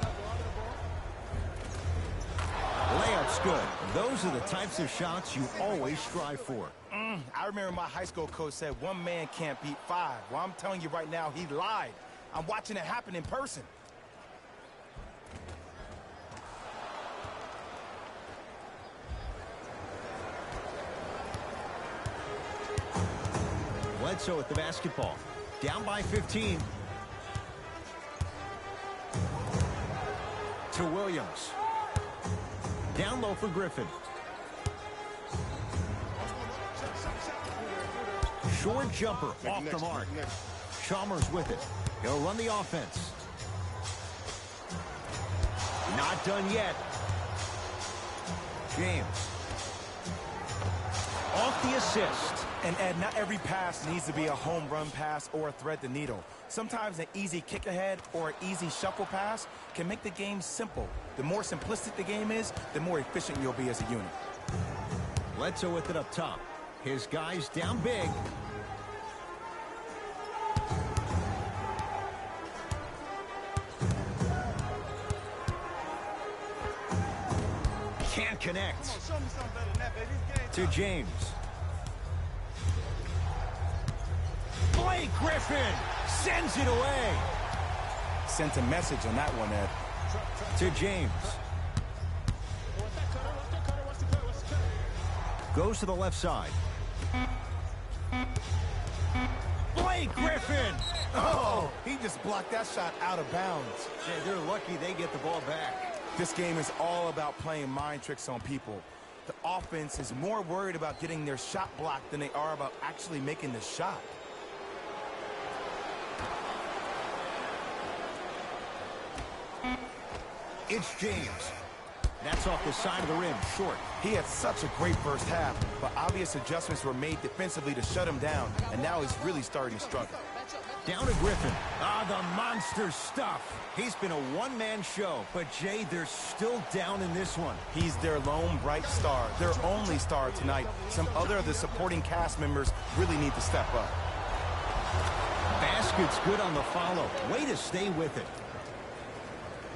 Layup's good. Those are the types of shots you always strive for. I remember my high school coach said 1 man can't beat 5. Well, I'm telling you right now, he lied. I'm watching it happen in person. Bledsoe with the basketball. Down by 15. To Williams. Down low for Griffin. Short jumper off the mark. Chalmers with it. He'll run the offense. Not done yet. James. Off the assist. And Ed, not every pass needs to be a home run pass or thread the needle. Sometimes an easy kick ahead or an easy shuffle pass can make the game simple. The more simplistic the game is, the more efficient you'll be as a unit. Bledsoe with it up top. His guys down big. Can't connect. To James. Blake Griffin sends it away. Sent a message on that one, Ed. To James. Goes to the left side. Blake Griffin! Oh, he just blocked that shot out of bounds. Yeah, they're lucky they get the ball back. This game is all about playing mind tricks on people. The offense is more worried about getting their shot blocked than they are about actually making the shot. It's James. That's off the side of the rim, short. He had such a great first half, but obvious adjustments were made defensively to shut him down, and now he's really starting to struggle. Down to Griffin. The monster stuff. He's been a one-man show, but Jay, they're still down in this one. He's their lone bright star, their only star tonight. Some other of the supporting cast members really need to step up. Basket's good on the follow. Way to stay with it.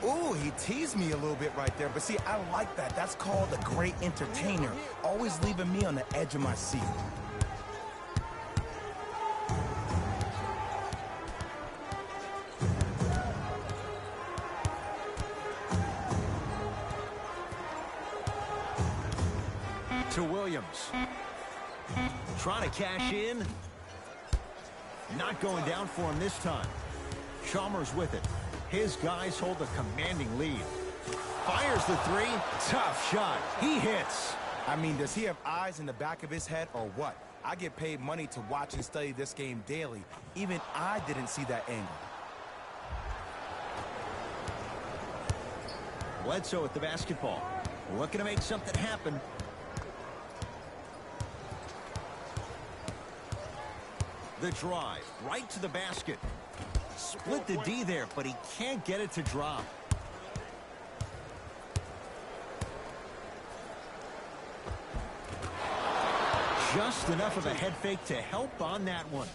Ooh, he teased me a little bit right there, but see, I like that. That's called a great entertainer, always leaving me on the edge of my seat. To Williams. Trying to cash in. Not going down for him this time. Chalmers with it. His guys hold a commanding lead. Fires the three. Tough shot. He hits. I mean, does he have eyes in the back of his head or what? I get paid money to watch and study this game daily. Even I didn't see that angle. Bledsoe with the basketball. Looking to make something happen. The drive. Right to the basket. Split the D there, but he can't get it to drop. Just enough of a head fake to help on that one.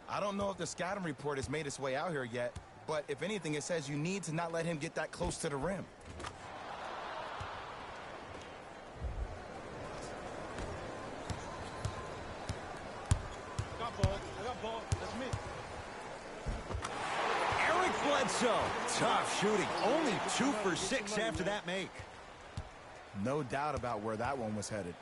I don't know if the scouting report has made its way out here yet, but if anything, it says you need to not let him get that close to the rim. Got ball. I got ball. That's me. Eric Bledsoe. Tough shooting. Only 2 for 6 after that make. No doubt about where that one was headed.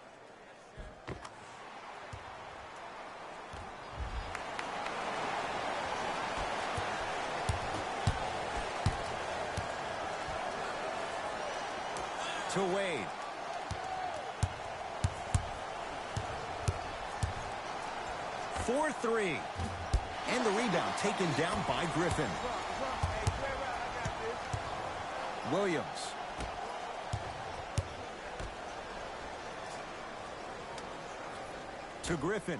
To Wade. For 3. And the rebound taken down by Griffin. Williams. To Griffin.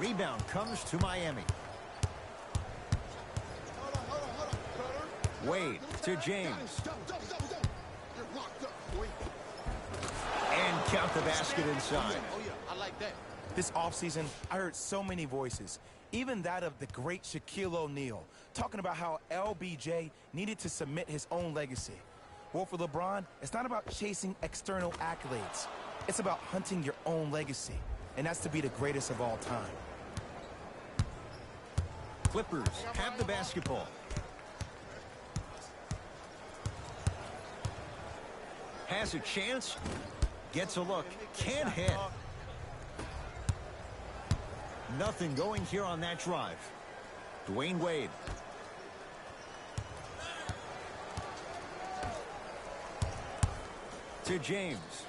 Rebound comes to Miami. Wade to James. And count the basket inside. Oh, yeah. I like that. This offseason, I heard so many voices, even that of the great Shaquille O'Neal, talking about how LBJ needed to submit his own legacy. Well, for LeBron, it's not about chasing external accolades. It's about hunting your own legacy, and that's to be the greatest of all time. Clippers have the basketball. Has a chance. Gets a look. Can't hit. Nothing going here on that drive. Dwayne Wade. To James.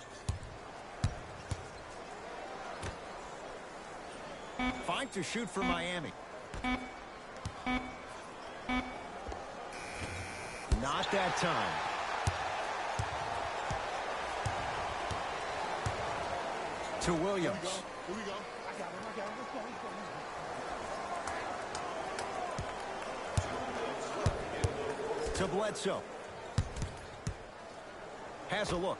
Five to shoot for Miami. Not that time. To Williams. Here we go. I got him. Let's go. To Bledsoe. Has a look.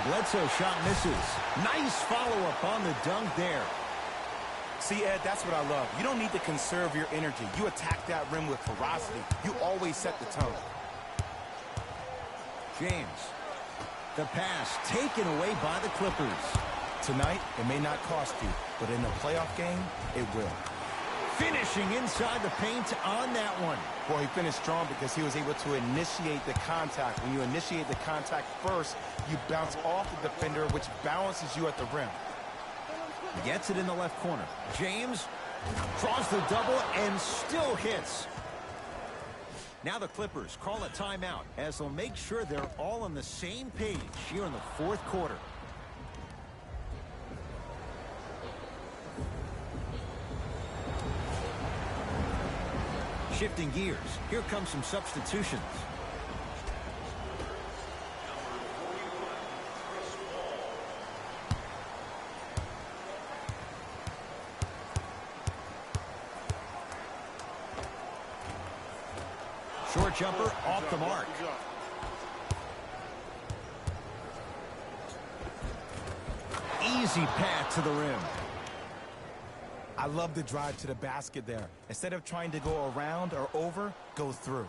Bledsoe shot misses. Nice follow-up on the dunk there. See, Ed, that's what I love. You don't need to conserve your energy. You attack that rim with ferocity. You always set the tone. James. The pass taken away by the Clippers. Tonight, it may not cost you, but in a playoff game, it will. Finishing inside the paint on that one. Boy, he finished strong because he was able to initiate the contact. When you initiate the contact first, you bounce off the defender, which balances you at the rim. Gets it in the left corner. James draws the double and still hits. Now the Clippers call a timeout as they'll make sure they're all on the same page here in the fourth quarter. Shifting gears. Here come some substitutions. Short jumper off the mark. Easy path to the rim. I love the drive to the basket there. Instead of trying to go around or over, go through.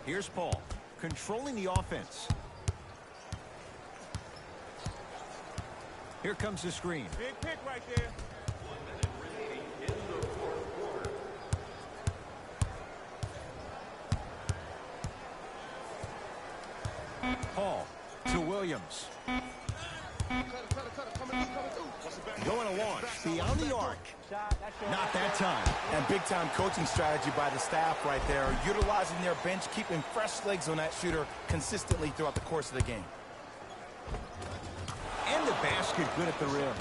Here's Paul. controlling the offense. Here comes the screen. Big pick right there. 1 minute remaining in the fourth quarter. Paul to Williams. Going to launch beyond the arc. Not that time. And big-time coaching strategy by the staff right there, utilizing their bench, keeping fresh legs on that shooter consistently throughout the course of the game. And the basket good at the rim.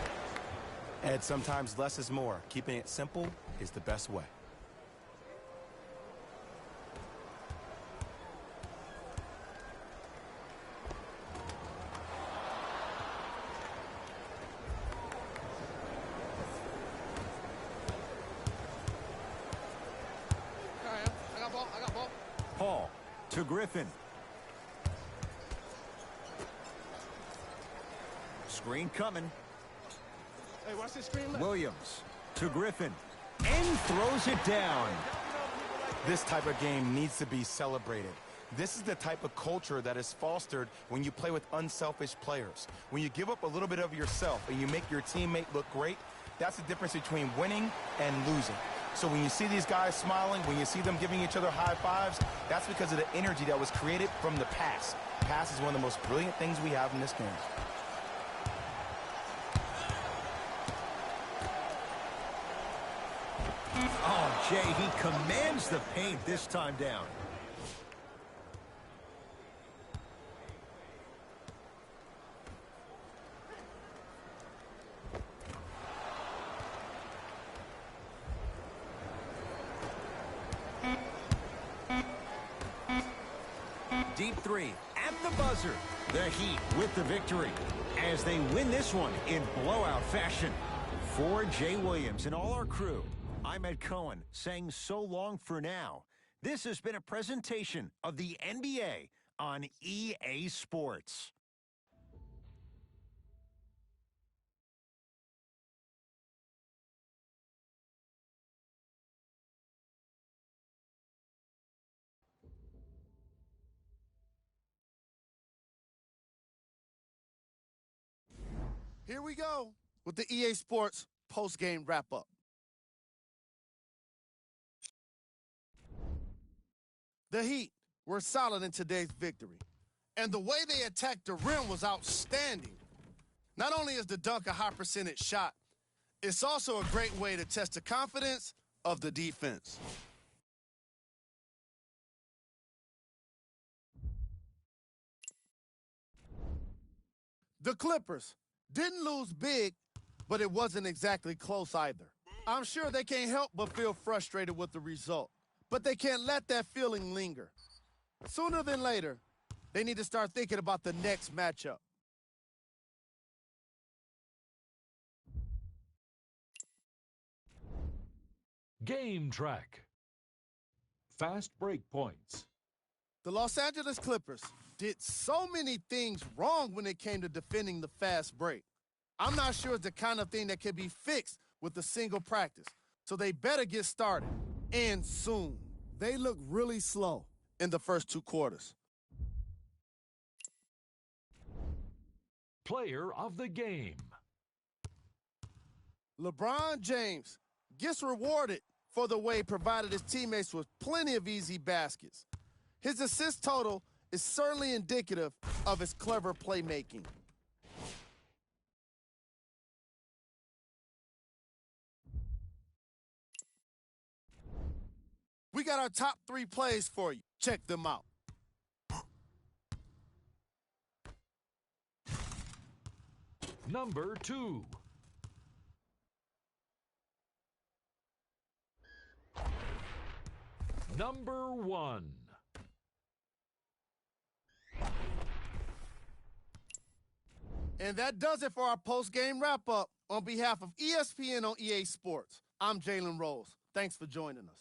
And sometimes less is more. Keeping it simple is the best way. I got ball. Paul to Griffin. Screen coming. Hey, watch this screen left. Williams to Griffin. And throws it down. This type of game needs to be celebrated. This is the type of culture that is fostered when you play with unselfish players. When you give up a little bit of yourself and you make your teammate look great, that's the difference between winning and losing. So when you see these guys smiling, when you see them giving each other high fives, that's because of the energy that was created from the pass. Pass is one of the most brilliant things we have in this game. Oh, Jay, he commands the paint this time down. Deep three at the buzzer. The Heat with the victory as they win this one in blowout fashion. For Jay Williams and all our crew, I'm Ed Cohen saying so long for now. This has been a presentation of the NBA on EA Sports. Here we go with the EA Sports post-game wrap-up. The Heat were solid in today's victory, and the way they attacked the rim was outstanding. Not only is the dunk a high-percentage shot, it's also a great way to test the confidence of the defense. The Clippers didn't lose big, but it wasn't exactly close either. I'm sure they can't help but feel frustrated with the result, but they can't let that feeling linger. Sooner than later, they need to start thinking about the next matchup. Game track. Fast break points. The Los Angeles Clippers did so many things wrong when it came to defending the fast break. I'm not sure it's the kind of thing that can be fixed with a single practice, so they better get started, and soon. They look really slow in the first two quarters. Player of the game. LeBron James gets rewarded for the way he provided his teammates with plenty of easy baskets. His assist total is certainly indicative of his clever playmaking. We got our top 3 plays for you. Check them out. Number 2. Number 1. And that does it for our post-game wrap-up. On behalf of ESPN on EA Sports, I'm Jalen Rose. Thanks for joining us.